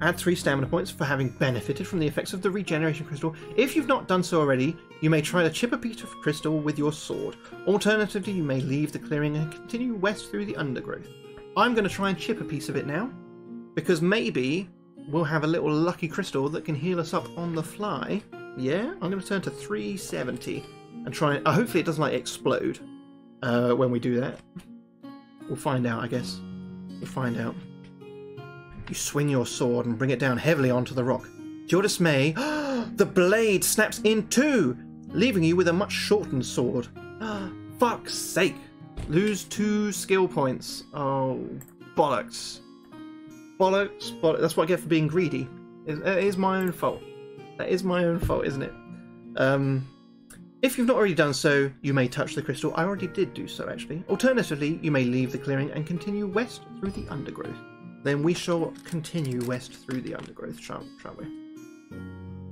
Add 3 stamina points for having benefited from the effects of the regeneration crystal. If you've not done so already, you may try to chip a piece of crystal with your sword. Alternatively, you may leave the clearing and continue west through the undergrowth. I'm going to try and chip a piece of it now, because maybe we'll have a little lucky crystal that can heal us up on the fly. Yeah, I'm going to turn to 370 and try and... hopefully it doesn't like explode when we do that. We'll find out, I guess. We'll find out. You swing your sword and bring it down heavily onto the rock. To your dismay, the blade snaps in two, leaving you with a much shortened sword. Fuck's sake. Lose 2 skill points. Oh, bollocks. Bollocks, bollocks. That's what I get for being greedy. It is my own fault. That is my own fault, isn't it? If you've not already done so, you may touch the crystal. I already did do so, actually. Alternatively, you may leave the clearing and continue west through the undergrowth. Then we shall continue west through the undergrowth, shall we?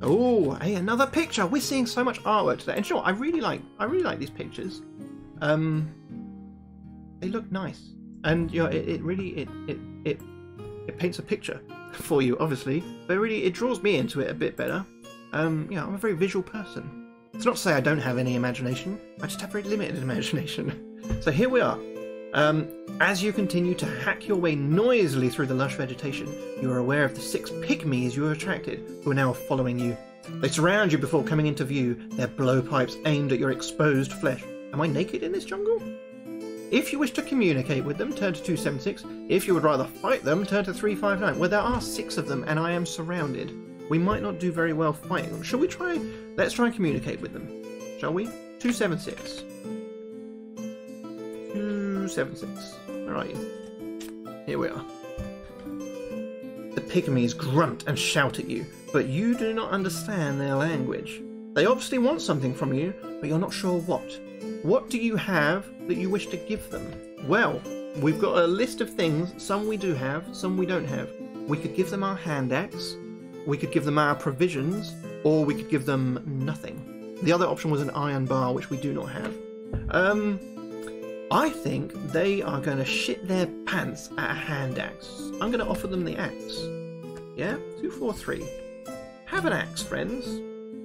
Oh, hey, another picture! We're seeing so much artwork today. And you know what? I really like these pictures. They look nice. And you know, it paints a picture for you, obviously. But really, it draws me into it a bit better. You know, I'm a very visual person. It's not to say I don't have any imagination. I just have very limited imagination. So here we are. As you continue to hack your way noisily through the lush vegetation, you are aware of the 6 pygmies you attracted, who are now following you. They surround you before coming into view, their blowpipes aimed at your exposed flesh. Am I naked in this jungle? If you wish to communicate with them, turn to 276. If you would rather fight them, turn to 359. Well, there are 6 of them, and I am surrounded. We might not do very well fighting them. Shall we try? Let's try and communicate with them. Shall we? 276. 276. Where are you? Here we are. The pygmies grunt and shout at you, but you do not understand their language. They obviously want something from you, but you're not sure what. What do you have that you wish to give them? Well, we've got a list of things. Some we do have, some we don't have. We could give them our hand axe, we could give them our provisions, or we could give them nothing. The other option was an iron bar, which we do not have. I think they are going to shit their pants at a hand axe. I'm going to offer them the axe. Yeah? 243. Have an axe, friends.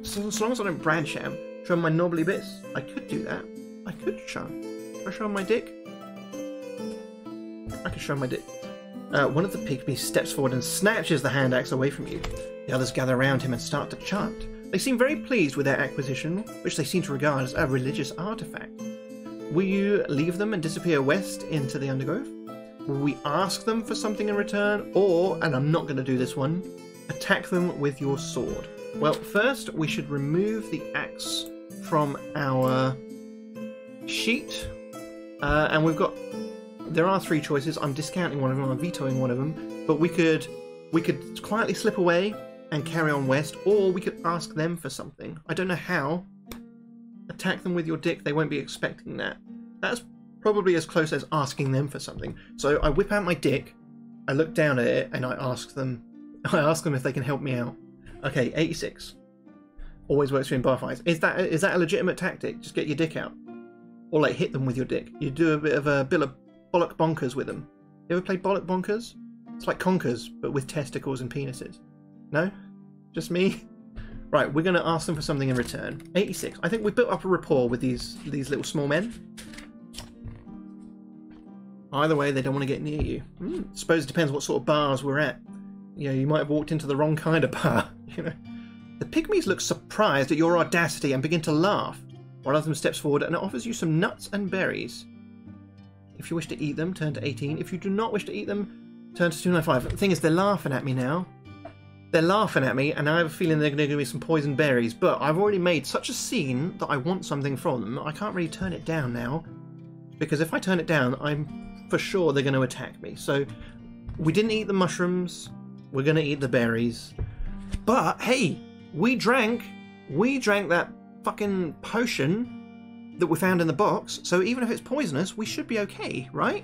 So as long as I don't branch at them, show them my knobbly bits. I could do that. I could show. Should I show them my dick? I could show them my dick. One of the pygmies steps forward and snatches the hand axe away from you. The others gather around him and start to chant. They seem very pleased with their acquisition, which they seem to regard as a religious artifact. Will you leave them and disappear west into the undergrowth? Will we ask them for something in return? Or, and I'm not going to do this one, attack them with your sword? Well, first we should remove the axe from our sheet. And we've got... There are 3 choices. I'm discounting one of them, I'm vetoing one of them. But we could quietly slip away and carry on west, or we could ask them for something. I don't know how. Attack them with your dick, they won't be expecting that. That's probably as close as asking them for something. So I whip out my dick, I look down at it, and I ask them if they can help me out. Okay, 86. Always works for in bar fights. Is that a legitimate tactic? Just get your dick out. Or like hit them with your dick. You do a bit of bollock bonkers with them. You ever played bollock bonkers? It's like conkers, but with testicles and penises. No? Just me? Right, we're going to ask them for something in return. 86. I think we've built up a rapport with these little small men. Either way, they don't want to get near you. Suppose it depends what sort of bars we're at. You know, you might have walked into the wrong kind of bar. You know, the pygmies look surprised at your audacity and begin to laugh. One of them steps forward and offers you some nuts and berries. If you wish to eat them, turn to 18. If you do not wish to eat them, turn to 295. The thing is, they're laughing at me now. They're laughing at me, and I have a feeling they're going to give me some poison berries, but I've already made such a scene that I want something from them. I can't really turn it down now, because if I turn it down, I'm for sure they're going to attack me. So we didn't eat the mushrooms, we're going to eat the berries. But hey, we drank that fucking potion that we found in the box, so even if it's poisonous, we should be okay, right?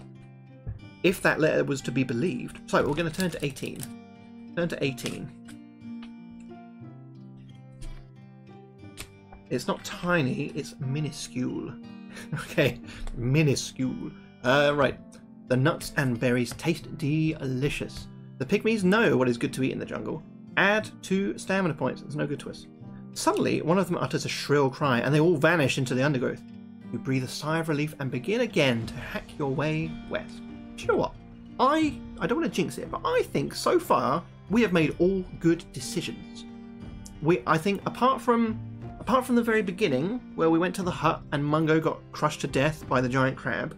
If that letter was to be believed. So we're going to turn to 18. Turn to 18. It's not tiny, it's minuscule. Okay, minuscule. Right. The nuts and berries taste delicious. The pygmies know what is good to eat in the jungle. Add 2 stamina points. It's no good to us. Suddenly, one of them utters a shrill cry, and they all vanish into the undergrowth. You breathe a sigh of relief and begin again to hack your way west. Do you know what? I don't want to jinx it, but I think so far we have made all good decisions. I think apart from the very beginning, where we went to the hut and Mungo got crushed to death by the giant crab,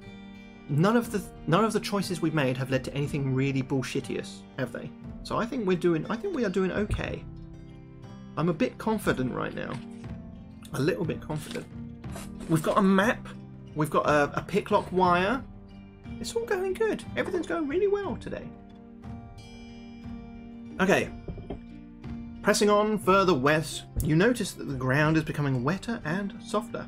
none of the choices we've made have led to anything really bullshittious, have they? So I think we are doing okay. I'm a bit confident right now. A little bit confident. We've got a map. We've got a picklock wire. It's all going good. Everything's going really well today. Okay. Pressing on further west, you notice that the ground is becoming wetter and softer.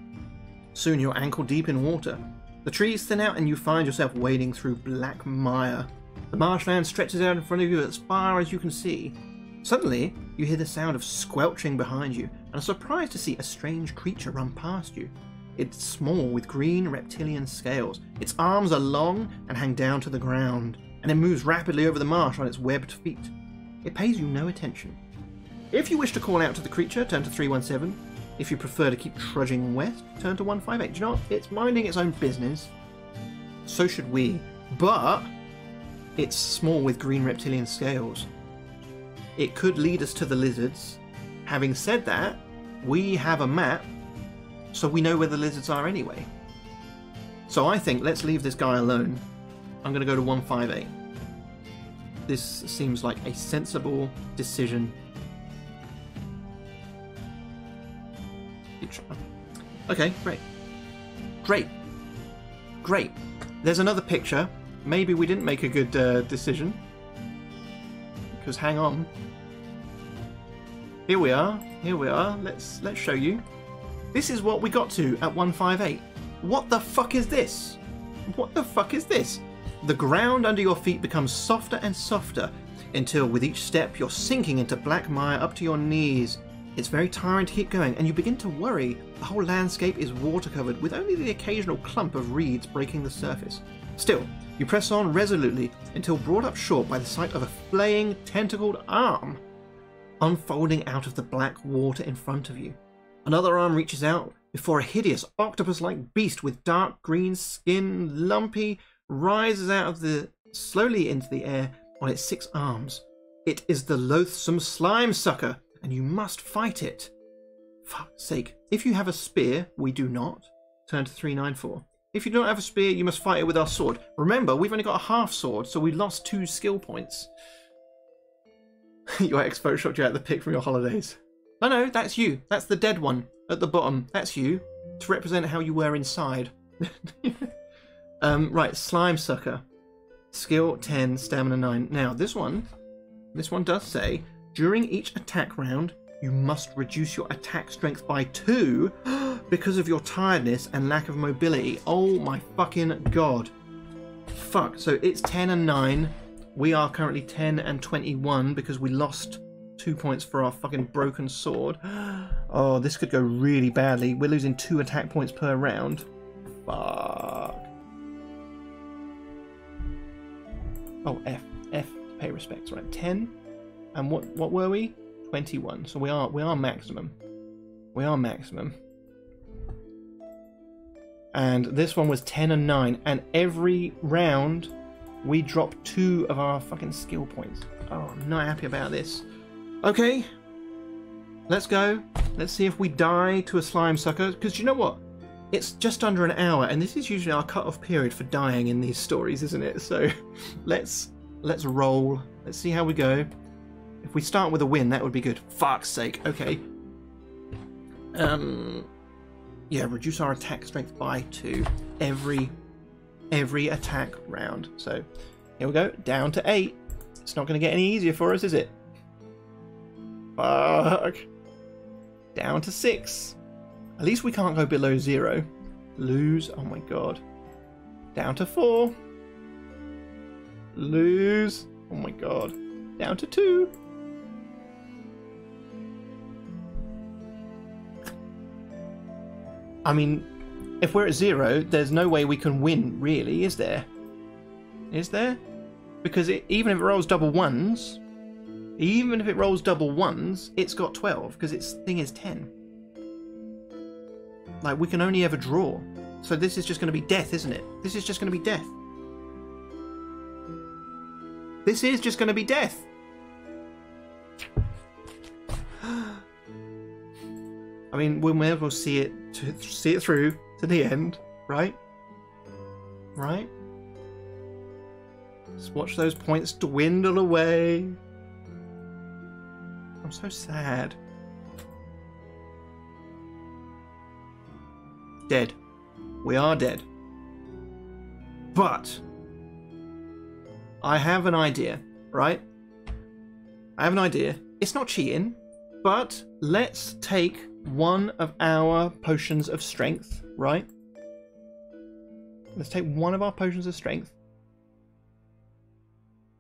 Soon you're ankle deep in water. The trees thin out and you find yourself wading through black mire. The marshland stretches out in front of you as far as you can see. Suddenly, you hear the sound of squelching behind you and are surprised to see a strange creature run past you. It's small with green reptilian scales. Its arms are long and hang down to the ground, and it moves rapidly over the marsh on its webbed feet. It pays you no attention. If you wish to call out to the creature, turn to 317. If you prefer to keep trudging west, turn to 158. Do you know what? It's minding its own business. So should we. But it's small with green reptilian scales. It could lead us to the lizards. Having said that, we have a map, so we know where the lizards are anyway. So I think let's leave this guy alone. I'm going to go to 158. This seems like a sensible decision. Okay, great. Great. There's another picture. Maybe we didn't make a good decision. Because hang on. Here we are. Let's show you. This is what we got to at 158. What the fuck is this? The ground under your feet becomes softer and softer until with each step you're sinking into black mire up to your knees. It's very tiring to keep going, and you begin to worry. The whole landscape is water covered, with only the occasional clump of reeds breaking the surface. Still, you press on resolutely until brought up short by the sight of a flaying, tentacled arm unfolding out of the black water in front of you. Another arm reaches out before a hideous octopus-like beast with dark green skin, lumpy, rises slowly into the air on its 6 arms. It is the loathsome slime sucker, and you must fight it. Fuck's sake. If you have a spear, we do not. Turn to 394. If you don't have a spear, you must fight it with our sword. Remember, we've only got a half sword, so we lost 2 skill points. Your ex photoshopped you out the pic from your holidays. No, that's you. That's the dead one at the bottom. That's you. To represent how you were inside. Right, slime sucker. Skill 10, stamina 9. Now, this one does say, during each attack round, you must reduce your attack strength by 2 because of your tiredness and lack of mobility. Oh my fucking god. Fuck, so it's 10 and 9. We are currently 10 and 21 because we lost 2 points for our fucking broken sword. Oh, this could go really badly. We're losing 2 attack points per round. Fuck. Oh, F to pay respects, right? 10. And what were we? 21. So we are maximum. We are maximum. And this one was 10 and 9. And every round we dropped 2 of our fucking skill points. Oh, I'm not happy about this. Okay. Let's go. Let's see if we die to a slime sucker. Because you know what? it's just under an hour, and this is usually our cut-off period for dying in these stories, isn't it? So let's roll. Let's see how we go. If we start with a win, that would be good. Fuck's sake. Okay. Yeah, reduce our attack strength by 2 every attack round. So here we go, down to 8. It's not going to get any easier for us, is it? Fuck. Down to 6. At least we can't go below 0. Lose. Oh my god. Down to 4. Lose. Oh my god. Down to 2. I mean, if we're at 0, there's no way we can win, really, is there? Is there? Because even if it rolls double ones, it's got 12, because its thing is 10. Like, we can only ever draw. So this is just going to be death, isn't it? This is just going to be death. This is just going to be death. I mean, we may as well see it through to the end, right? Right? Just watch those points dwindle away. I'm so sad. Dead. We are dead. But I have an idea, right? I have an idea. It's not cheating, but let's take one of our potions of strength, right? Let's take one of our potions of strength.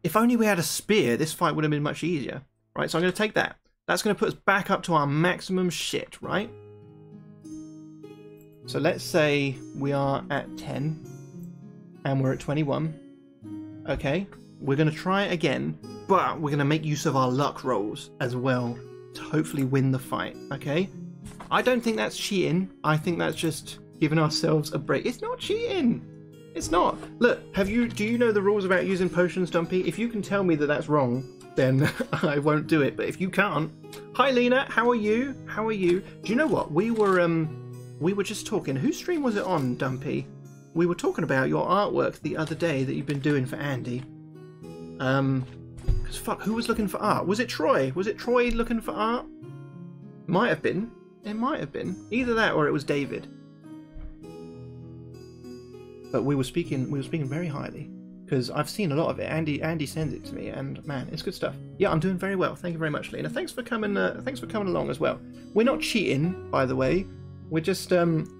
If only we had a spear, this fight would have been much easier, right? So I'm going to take that. That's going to put us back up to our maximum shit, right? So let's say we are at 10 and we're at 21. Okay, we're going to try it again, but we're going to make use of our luck rolls as well to hopefully win the fight, okay? I don't think that's cheating. I think that's just giving ourselves a break. It's not cheating. It's not. Look, do you know the rules about using potions, Dumpy? If you can tell me that that's wrong, then I won't do it. But if you can't, hi Lena, how are you? How are you? Do you know what? We were just talking. Whose stream was it on, Dumpy? We were talking about your artwork the other day that you've been doing for Andy. Cause fuck, who was looking for art? Was it Troy? Was it Troy looking for art? Might have been. It might have been. Either that or it was David. But we were speaking very highly. Because I've seen a lot of it. Andy sends it to me, and man, it's good stuff. Yeah, I'm doing very well. Thank you very much, Lena. Thanks for coming along as well. We're not cheating, by the way. We're just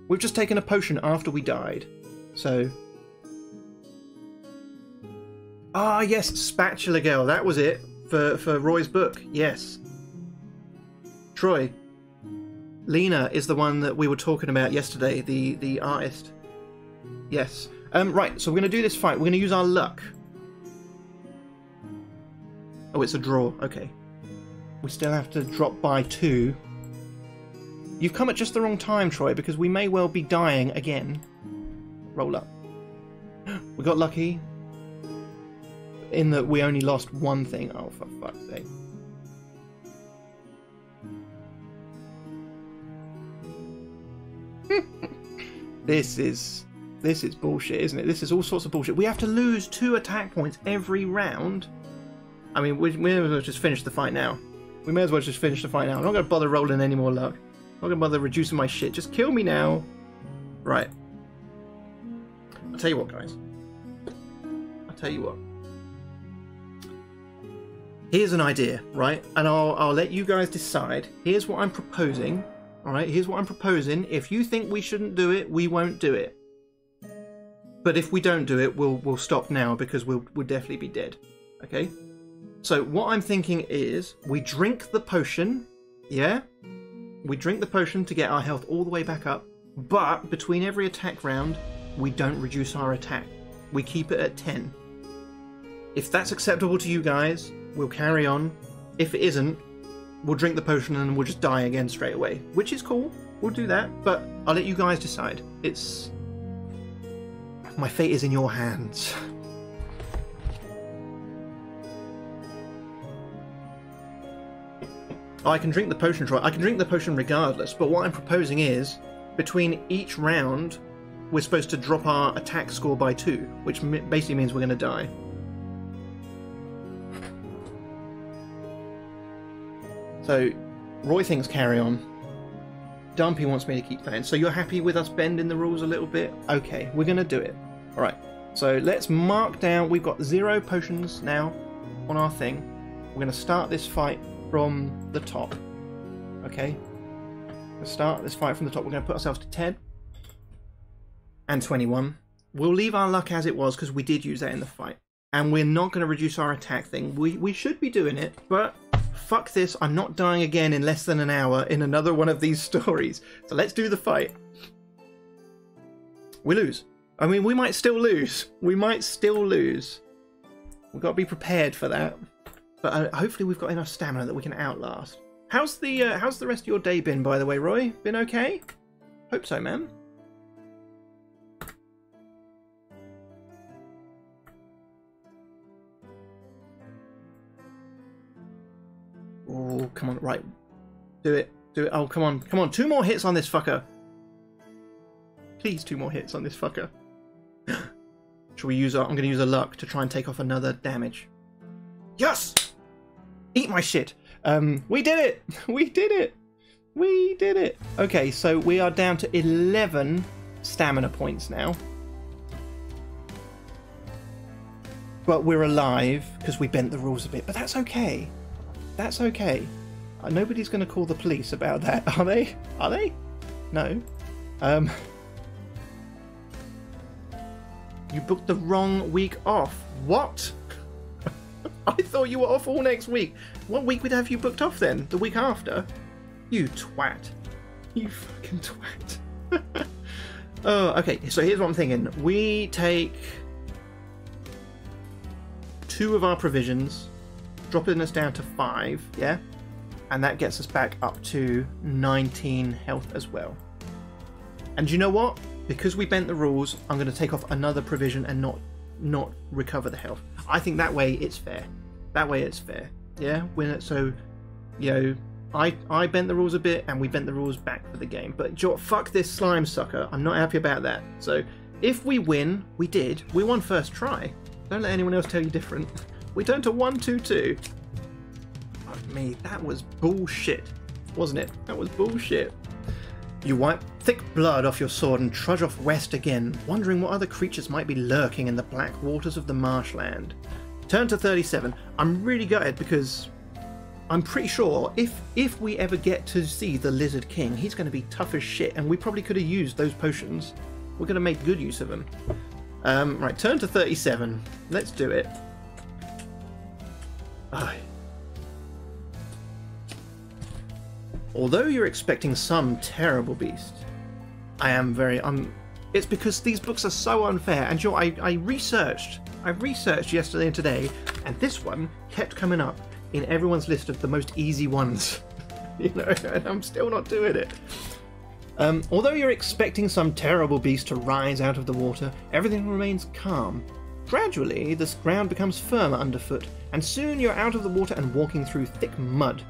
we've just taken a potion after we died. So ah yes, Spatula Girl, that was it for Roy's book. Yes. Troy. Lena is the one that we were talking about yesterday, the artist. Yes. Right, so we're going to do this fight. We're going to use our luck. Oh, it's a draw. Okay. We still have to drop by 2. You've come at just the wrong time, Troy, because we may well be dying again. Roll up. We got lucky in that we only lost one thing. Oh, for fuck's sake. This is bullshit, isn't it? This is all sorts of bullshit. We have to lose 2 attack points every round. I mean, we may as well just finish the fight now. I'm not going to bother rolling any more luck. I'm not going to bother reducing my shit. Just kill me now. Right. I'll tell you what, guys. I'll tell you what. Here's an idea, right? And I'll let you guys decide. Here's what I'm proposing. Alright, here's what I'm proposing. If you think we shouldn't do it, we won't do it. But if we don't do it, we'll stop now because we'll definitely be dead. Okay? So what I'm thinking is we drink the potion, yeah? We drink the potion to get our health all the way back up, but between every attack round, we don't reduce our attack. We keep it at 10. If that's acceptable to you guys, we'll carry on. If it isn't, we'll drink the potion and we'll just die again straight away, which is cool. We'll do that, but I'll let you guys decide. It's... my fate is in your hands. Oh, I can drink the potion, Troy. I can drink the potion regardless, but what I'm proposing is between each round, we're supposed to drop our attack score by 2, which basically means we're going to die. So, Roy thinks carry on. Dumpy wants me to keep playing. So you're happy with us bending the rules a little bit? Okay, we're going to do it. Alright, so let's mark down. We've got 0 potions now on our thing. We're going to start this fight from the top. Okay? Let's start this fight from the top. We're going to put ourselves to 10 and 21. We'll leave our luck as it was because we did use that in the fight. And we're not going to reduce our attack thing. We should be doing it, but fuck this. I'm not dying again in less than an hour in another one of these stories. So let's do the fight. We lose. I mean, we might still lose. We might still lose. We've got to be prepared for that. But hopefully we've got enough stamina that we can outlast. How's the rest of your day been, by the way, Roy? Been okay? Hope so, man. Oh, come on, right. Do it. Do it. Oh, come on. Come on. 2 more hits on this fucker. Please, 2 more hits on this fucker. Should we use our... I'm going to use a luck to try and take off another damage. Yes! Eat my shit. We did it! We did it! We did it! Okay, so we are down to 11 stamina points now. But we're alive because we bent the rules a bit. But that's okay. That's okay. Nobody's going to call the police about that, are they? Are they? No. You booked the wrong week off. What? I thought you were off all next week. What week would have you booked off then? The week after? You twat. You fucking twat. Oh, okay. So here's what I'm thinking. We take 2 of our provisions, dropping us down to 5, yeah? And that gets us back up to 19 health as well. And you know what? Because we bent the rules, I'm going to take off another provision and not recover the health. I think that way it's fair. That way it's fair. Yeah? So, you know, I bent the rules a bit and we bent the rules back for the game. But fuck this slime sucker. I'm not happy about that. So, if we win, we did. We won first try. Don't let anyone else tell you different. We turned to 1-2-2. Fuck me, that was bullshit, wasn't it? That was bullshit. You wipe thick blood off your sword and trudge off west again, wondering what other creatures might be lurking in the black waters of the marshland. Turn to 37. I'm really gutted because I'm pretty sure if we ever get to see the Lizard King, he's going to be tough as shit, and we probably could have used those potions. We're going to make good use of them. Right, turn to 37. Let's do it. Aye. Although you're expecting some terrible beast, it's because these books are so unfair. And you know, I researched yesterday and today, and this one kept coming up in everyone's list of the most easy ones. You know, and I'm still not doing it. Although you're expecting some terrible beast to rise out of the water, everything remains calm. Gradually, the ground becomes firmer underfoot, and soon you're out of the water and walking through thick mud.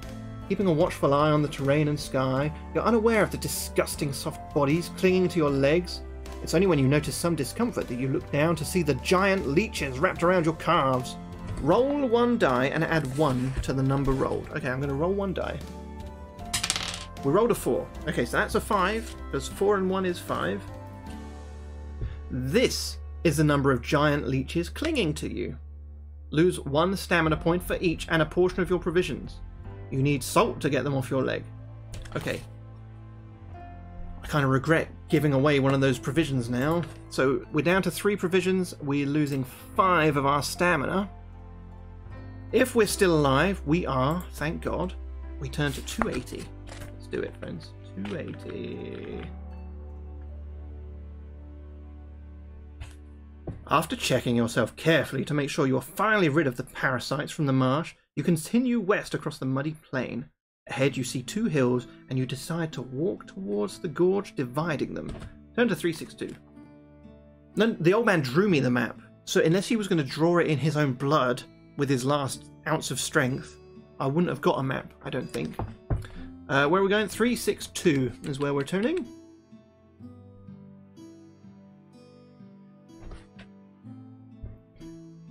Keeping a watchful eye on the terrain and sky, you're unaware of the disgusting soft bodies clinging to your legs. It's only when you notice some discomfort that you look down to see the giant leeches wrapped around your calves. Roll 1 die and add 1 to the number rolled. Okay, I'm going to roll 1 die. We rolled a 4. Okay, so that's a 5, because 4 and 1 is 5. This is the number of giant leeches clinging to you. Lose 1 stamina point for each and a portion of your provisions. You need salt to get them off your leg. Okay. I kind of regret giving away one of those provisions now. So we're down to 3 provisions. We're losing 5 of our stamina. If we're still alive, we are, thank God. We turn to 280. Let's do it, friends. 280. After checking yourself carefully to make sure you're finally rid of the parasites from the marsh, you continue west across the muddy plain. Ahead you see 2 hills, and you decide to walk towards the gorge dividing them. Turn to 362. Then the old man drew me the map, so unless he was going to draw it in his own blood with his last ounce of strength, I wouldn't have got a map, I don't think. Where are we going? 362 is where we're turning.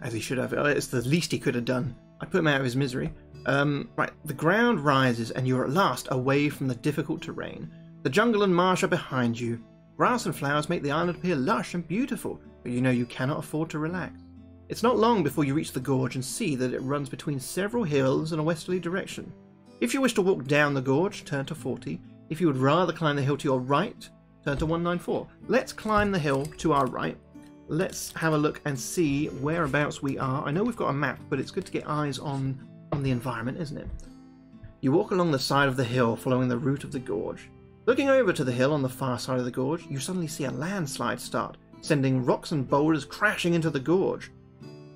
As he should have. It's the least he could have done. I put him out of his misery. Right, the ground rises and you're at last away from the difficult terrain. The jungle and marsh are behind you. Grass and flowers make the island appear lush and beautiful, but you know you cannot afford to relax. It's not long before you reach the gorge and see that it runs between several hills in a westerly direction. If you wish to walk down the gorge, turn to 40. If you would rather climb the hill to your right, turn to 194. Let's climb the hill to our right. Let's have a look and see whereabouts we are. I know we've got a map, but it's good to get eyes on the environment, isn't it? You walk along the side of the hill following the route of the gorge. Looking over to the hill on the far side of the gorge, you suddenly see a landslide start, sending rocks and boulders crashing into the gorge.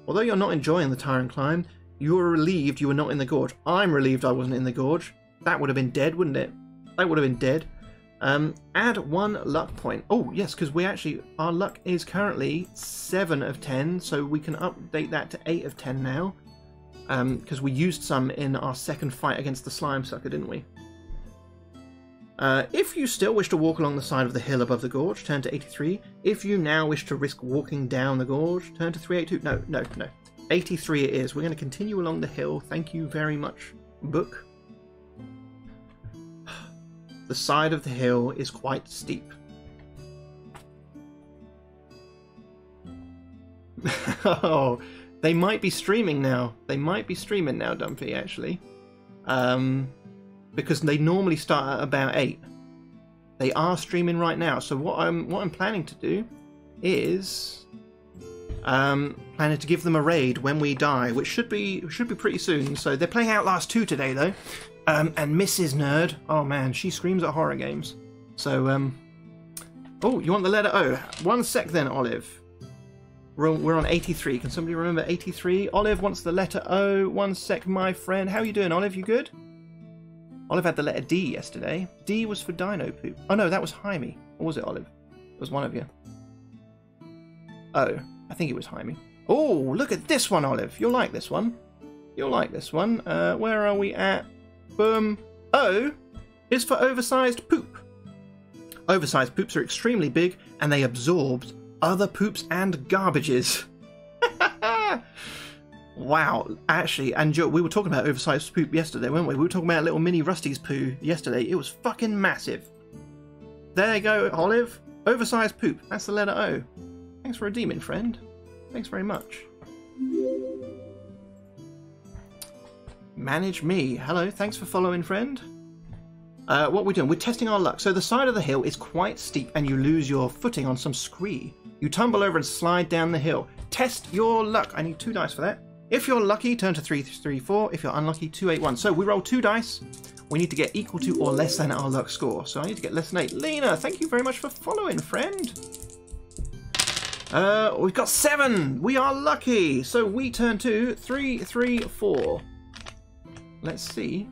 Although you're not enjoying the tiring climb, you are relieved you were not in the gorge. I'm relieved I wasn't in the gorge. That would have been dead, wouldn't it? That would have been dead. Add 1 luck point. Oh, yes, because our luck is currently 7 of 10, so we can update that to 8 of 10 now. Because we used some in our second fight against the slime sucker, didn't we? If you still wish to walk along the side of the hill above the gorge, turn to 83. If you now wish to risk walking down the gorge, turn to 382. No. 83 it is. We're going to continue along the hill. Thank you very much, book. The side of the hill is quite steep. Oh, they might be streaming now. They might be streaming now, Dumpy, actually. Because they normally start at about 8. They are streaming right now. So what I'm planning to do is planning to give them a raid when we die, which should be pretty soon. So they're playing Outlast 2 today though. And Mrs. Nerd, oh man, she screams at horror games. So oh, you want the letter O? 1 sec then, Olive. We're on 83. Can somebody remember 83? Olive wants the letter O. 1 sec, my friend. How are you doing, Olive? You good? Olive had the letter D yesterday. D was for dino poop. Oh no, that was Jaime. Or was it Olive? It was one of you. Oh, I think it was Jaime. Oh, look at this one, Olive. You'll like this one. You'll like this one. Where are we at? Boom. O is for oversized poop. Oversized poops are extremely big and they absorb other poops and garbages. Wow, actually, and Joe, we were talking about oversized poop yesterday, weren't we? We were talking about little mini Rusty's poo yesterday. It was fucking massive. There you go, Olive. Oversized poop. That's the letter O. Thanks for redeeming, friend. Thanks very much. Manage me. Hello, thanks for following, friend. What are we doing? We're testing our luck. So the side of the hill is quite steep and you lose your footing on some scree. You tumble over and slide down the hill. Test your luck. I need 2 dice for that. If you're lucky, turn to 334. If you're unlucky, 281. So we roll 2 dice. We need to get equal to or less than our luck score. So I need to get less than 8. Lena, thank you very much for following, friend. We've got 7. We are lucky. So we turn to 334. Let's see.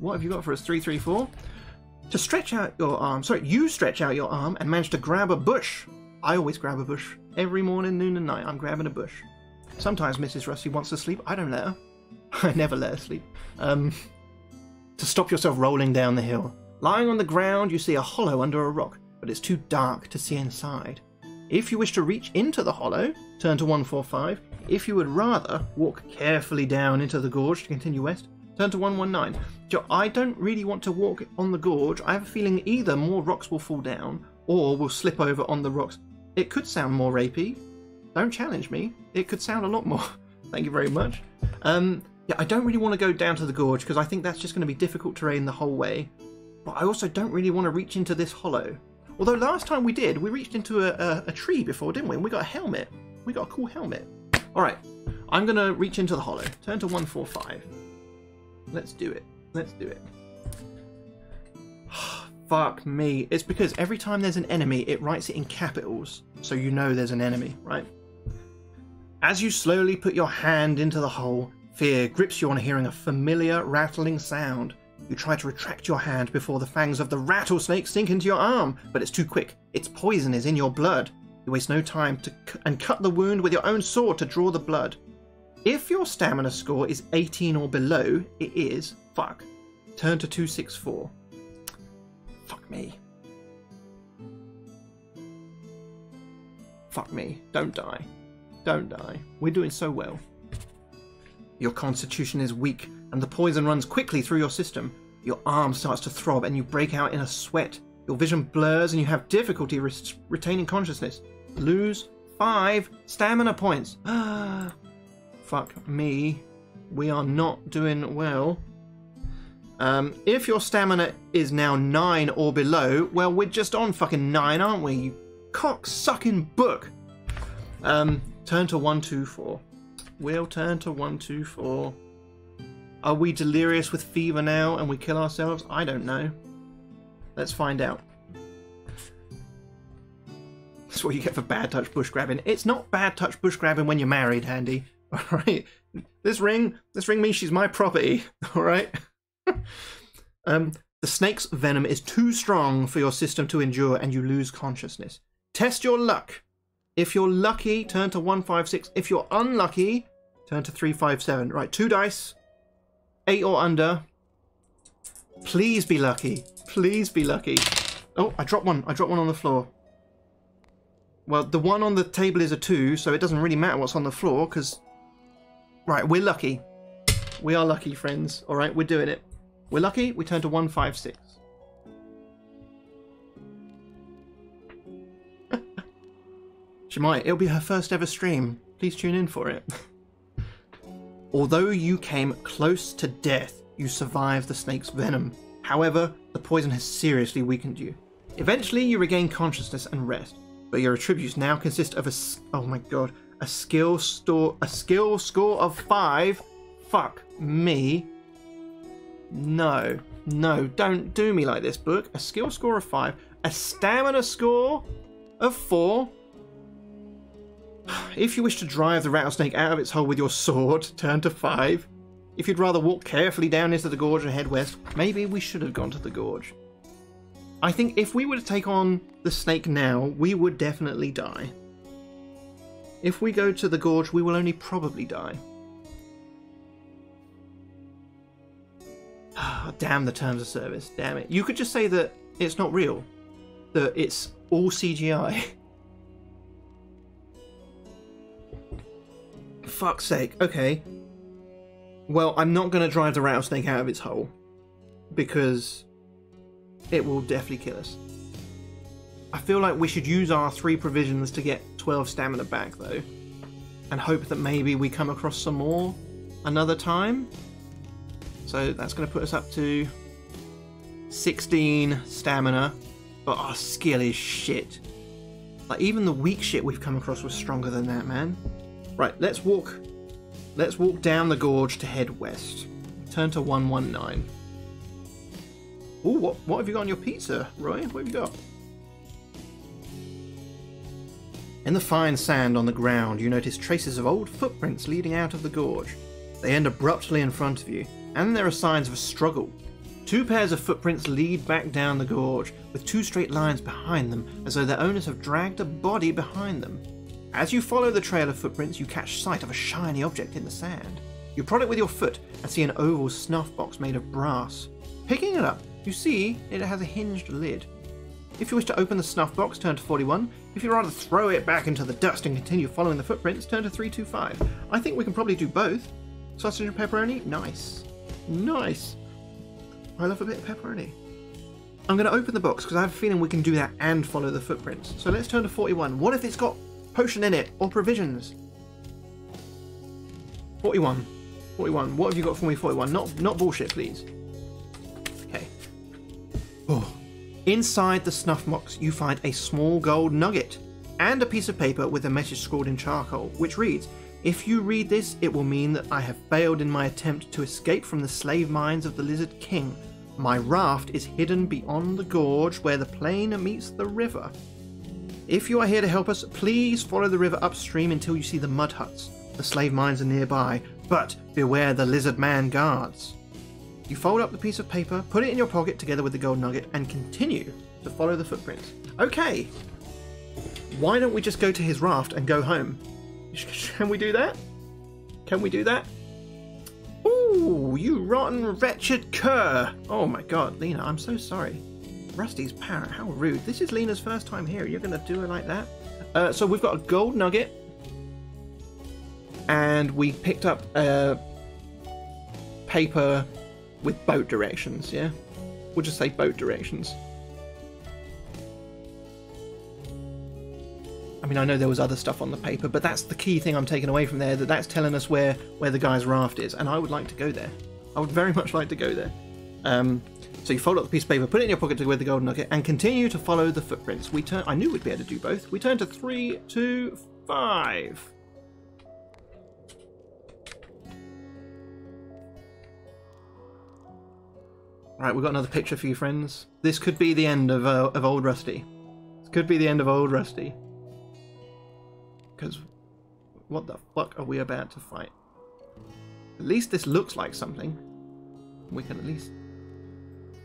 What have you got for us? 334. To stretch out your arm. Sorry, you stretch out your arm and manage to grab a bush. I always grab a bush. Every morning, noon and night, I'm grabbing a bush. Sometimes Mrs. Rusty wants to sleep. I don't let her. I never let her sleep. To stop yourself rolling down the hill. Lying on the ground, you see a hollow under a rock, but it's too dark to see inside. If you wish to reach into the hollow, turn to 145. If you would rather walk carefully down into the gorge to continue west, turn to 119. Joe, I don't really want to walk on the gorge. I have a feeling either more rocks will fall down or we'll slip over on the rocks. It could sound more rapey. Don't challenge me. It could sound a lot more. Thank you very much. Yeah, I don't really want to go down to the gorge because I think that's just going to be difficult terrain the whole way. But I also don't really want to reach into this hollow. Although last time we did, we reached into a tree before, didn't we? And we got a helmet. We got a cool helmet. Alright, I'm going to reach into the hollow. Turn to 145. Let's do it. Let's do it. Fuck me. It's because every time there's an enemy, it writes it in capitals. So you know there's an enemy, right? As you slowly put your hand into the hole, fear grips you on hearing a familiar rattling sound. You try to retract your hand before the fangs of the rattlesnake sink into your arm, but it's too quick. Its poison is in your blood. You waste no time and cut the wound with your own sword to draw the blood. If your stamina score is 18 or below, it is, fuck, turn to 264. Fuck me. Fuck me. Don't die. Don't die. We're doing so well. Your constitution is weak, and the poison runs quickly through your system. Your arm starts to throb, and you break out in a sweat. Your vision blurs, and you have difficulty retaining consciousness. Lose 5 stamina points. Fuck me. We are not doing well. If your stamina is now 9 or below, well, we're just on fucking 9, aren't we? You cock-sucking book. Turn to 124. We'll turn to 124. Are we delirious with fever now and we kill ourselves? I don't know. Let's find out. That's what you get for bad touch bush grabbing. It's not bad touch bush grabbing when you're married, Handy. Alright? This ring means she's my property. Alright? The snake's venom is too strong for your system to endure and you lose consciousness. Test your luck. If you're lucky, turn to 156. If you're unlucky, turn to 357. Right, 2 dice. 8 or under. Please be lucky. Please be lucky. Oh, I dropped one. I dropped one on the floor. Well, the one on the table is a 2, so it doesn't really matter what's on the floor, because... Right, we're lucky. We are lucky, friends. Alright, we're doing it. We're lucky, we turn to 156. She might. It'll be her first ever stream. Please tune in for it. Although you came close to death, you survived the snake's venom. However, the poison has seriously weakened you. Eventually, you regain consciousness and rest, but your attributes now consist of a skill score of 5. Fuck me. No, don't do me like this, book. A skill score of 5, a stamina score of 4. If you wish to drive the rattlesnake out of its hole with your sword, turn to 5. If you'd rather walk carefully down into the gorge and head west, maybe we should have gone to the gorge. I think if we were to take on the snake now, we would definitely die. If we go to the gorge, we will only probably die. Damn the terms of service, damn it. You could just say that it's not real, that it's all CGI. Fuck's sake, okay. Well, I'm not going to drive the rattlesnake out of its hole, because it will definitely kill us. I feel like we should use our 3 provisions to get 12 stamina back, though, and hope that maybe we come across some more another time. So that's going to put us up to 16 stamina, but our skill is shit. Like, even the weak shit we've come across was stronger than that, man. Right, let's walk down the gorge to head west. Turn to 119. Ooh, what have you got on your pizza, Roy? What have you got? In the fine sand on the ground, you notice traces of old footprints leading out of the gorge. They end abruptly in front of you, and there are signs of a struggle. 2 pairs of footprints lead back down the gorge, with 2 straight lines behind them, as though their owners have dragged a body behind them. As you follow the trail of footprints, you catch sight of a shiny object in the sand. You prod it with your foot and see an oval snuff box made of brass. Picking it up, you see it has a hinged lid. If you wish to open the snuff box, turn to 41. If you'd rather throw it back into the dust and continue following the footprints, turn to 325. I think we can probably do both. Sausage and pepperoni? Nice. Nice. I love a bit of pepperoni. I'm going to open the box because I have a feeling we can do that and follow the footprints. So let's turn to 41. What if it's got potion in it or provisions? 41. 41. What have you got for me, 41? Not bullshit, please. Okay. Oh. Inside the snuff box, you find a small gold nugget and a piece of paper with a message scrawled in charcoal, which reads, "If you read this, it will mean that I have failed in my attempt to escape from the slave mines of the Lizard King. My raft is hidden beyond the gorge where the plain meets the river. If you are here to help us, please follow the river upstream until you see the mud huts. The slave mines are nearby, but beware the lizard man guards." You fold up the piece of paper, put it in your pocket together with the gold nugget, and continue to follow the footprints. Okay, why don't we just go to his raft and go home? Can we do that? Can we do that? Ooh, you rotten, wretched cur! Oh my god, Lena, I'm so sorry. Rusty's parrot, how rude. This is Lena's first time here. You're going to do her like that? So we've got a gold nugget. and we picked up paper with boat directions, yeah? We'll just say boat directions. I mean, I know there was other stuff on the paper, but that's the key thing I'm taking away from there, that's telling us where the guy's raft is, and I would like to go there. I would very much like to go there. So you fold up the piece of paper, put it in your pocket to with the golden nugget, and continue to follow the footprints. I knew we'd be able to do both. We turn to 3, 2, 5. Right, we've got another picture for you, friends. This could be the end of Old Rusty. This could be the end of Old Rusty. Because what the fuck are we about to fight? At least this looks like something. We can at least...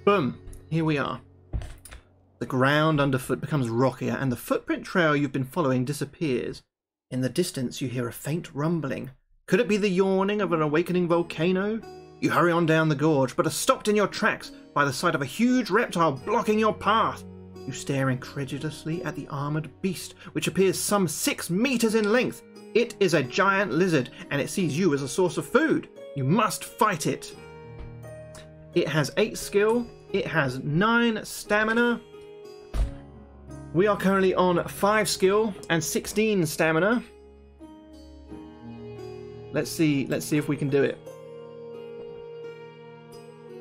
Boom! Here we are. The ground underfoot becomes rockier, and the footprint trail you've been following disappears. In the distance, you hear a faint rumbling. Could it be the yawning of an awakening volcano? You hurry on down the gorge, but are stopped in your tracks by the sight of a huge reptile blocking your path. You stare incredulously at the armoured beast, which appears some 6 meters in length. It is a giant lizard, and it sees you as a source of food. You must fight it. It has 8 skill. It has 9 stamina. We are currently on 5 skill and 16 stamina. Let's see if we can do it.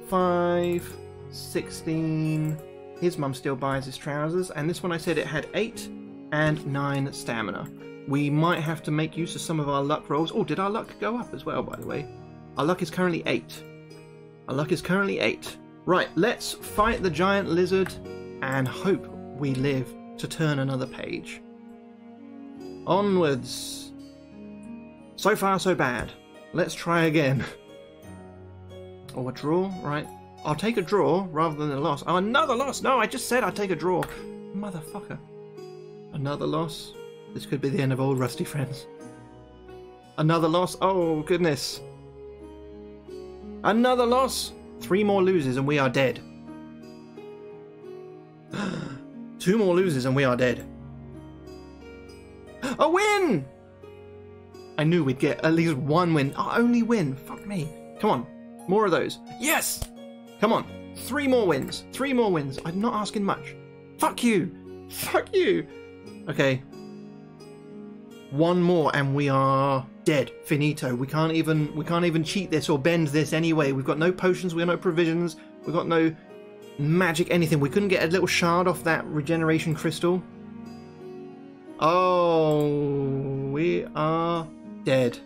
5, 16. His mum still buys his trousers, and this one I said it had 8 and 9 stamina. We might have to make use of some of our luck rolls. Oh, did our luck go up as well, by the way? Our luck is currently 8. Our luck is currently 8. Right, let's fight the giant lizard and hope we live to turn another page. Onwards. So far, so bad. Let's try again. Oh, a draw? Right. I'll take a draw rather than a loss. Oh, another loss! No, I just said I'd take a draw. Motherfucker. Another loss. This could be the end of Old Rusty, friends. Another loss. Oh, goodness. Another loss. 3 more loses and we are dead. 2 more loses and we are dead. A win! I knew we'd get at least 1 win. Our only win. Fuck me. Come on. More of those. Yes! Come on. 3 more wins. 3 more wins. I'm not asking much. Fuck you. Fuck you. Okay. 1 more and we are dead. Finito. We can't even cheat this or bend this anyway. We've got no potions, we've got no provisions, we've got no magic anything. We couldn't get a little shard off that regeneration crystal. Oh, we are dead.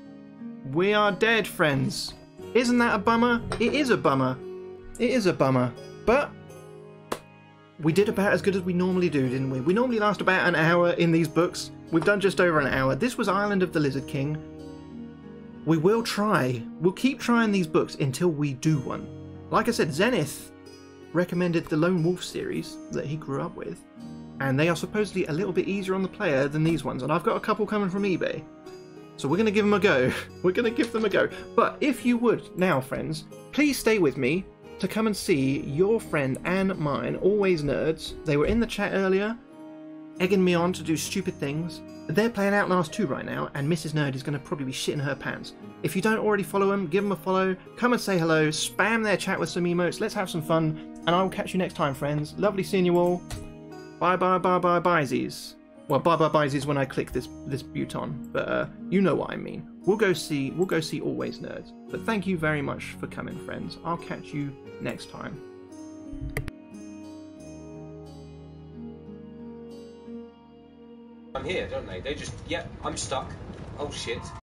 We are dead, friends. Isn't that a bummer? It is a bummer. It is a bummer. But we did about as good as we normally do, didn't we? We normally last about an hour in these books. We've done just over an hour. This was Island of the Lizard King. We will try. We'll keep trying these books until we do one. Like I said, Zenith recommended the Lone Wolf series that he grew up with. And they are supposedly a little bit easier on the player than these ones. And I've got a couple coming from eBay. So we're going to give them a go. We're going to give them a go. But if you would now, friends, please stay with me to come and see your friend and mine, Always Nerds. They were in the chat earlier, egging me on to do stupid things. They're playing Outlast 2 right now, and Mrs. Nerd is going to probably be shitting her pants. If you don't already follow them, give them a follow, come and say hello, spam their chat with some emotes, let's have some fun, and I will catch you next time, friends. Lovely seeing you all. Bye bye bye bye byesies. Well, bye bye byesies when I click this button, but you know what I mean. We'll go see Always Nerds. But thank you very much for coming, friends. I'll catch you next time. I'm here, don't they? They just, yeah, I'm stuck. Oh shit.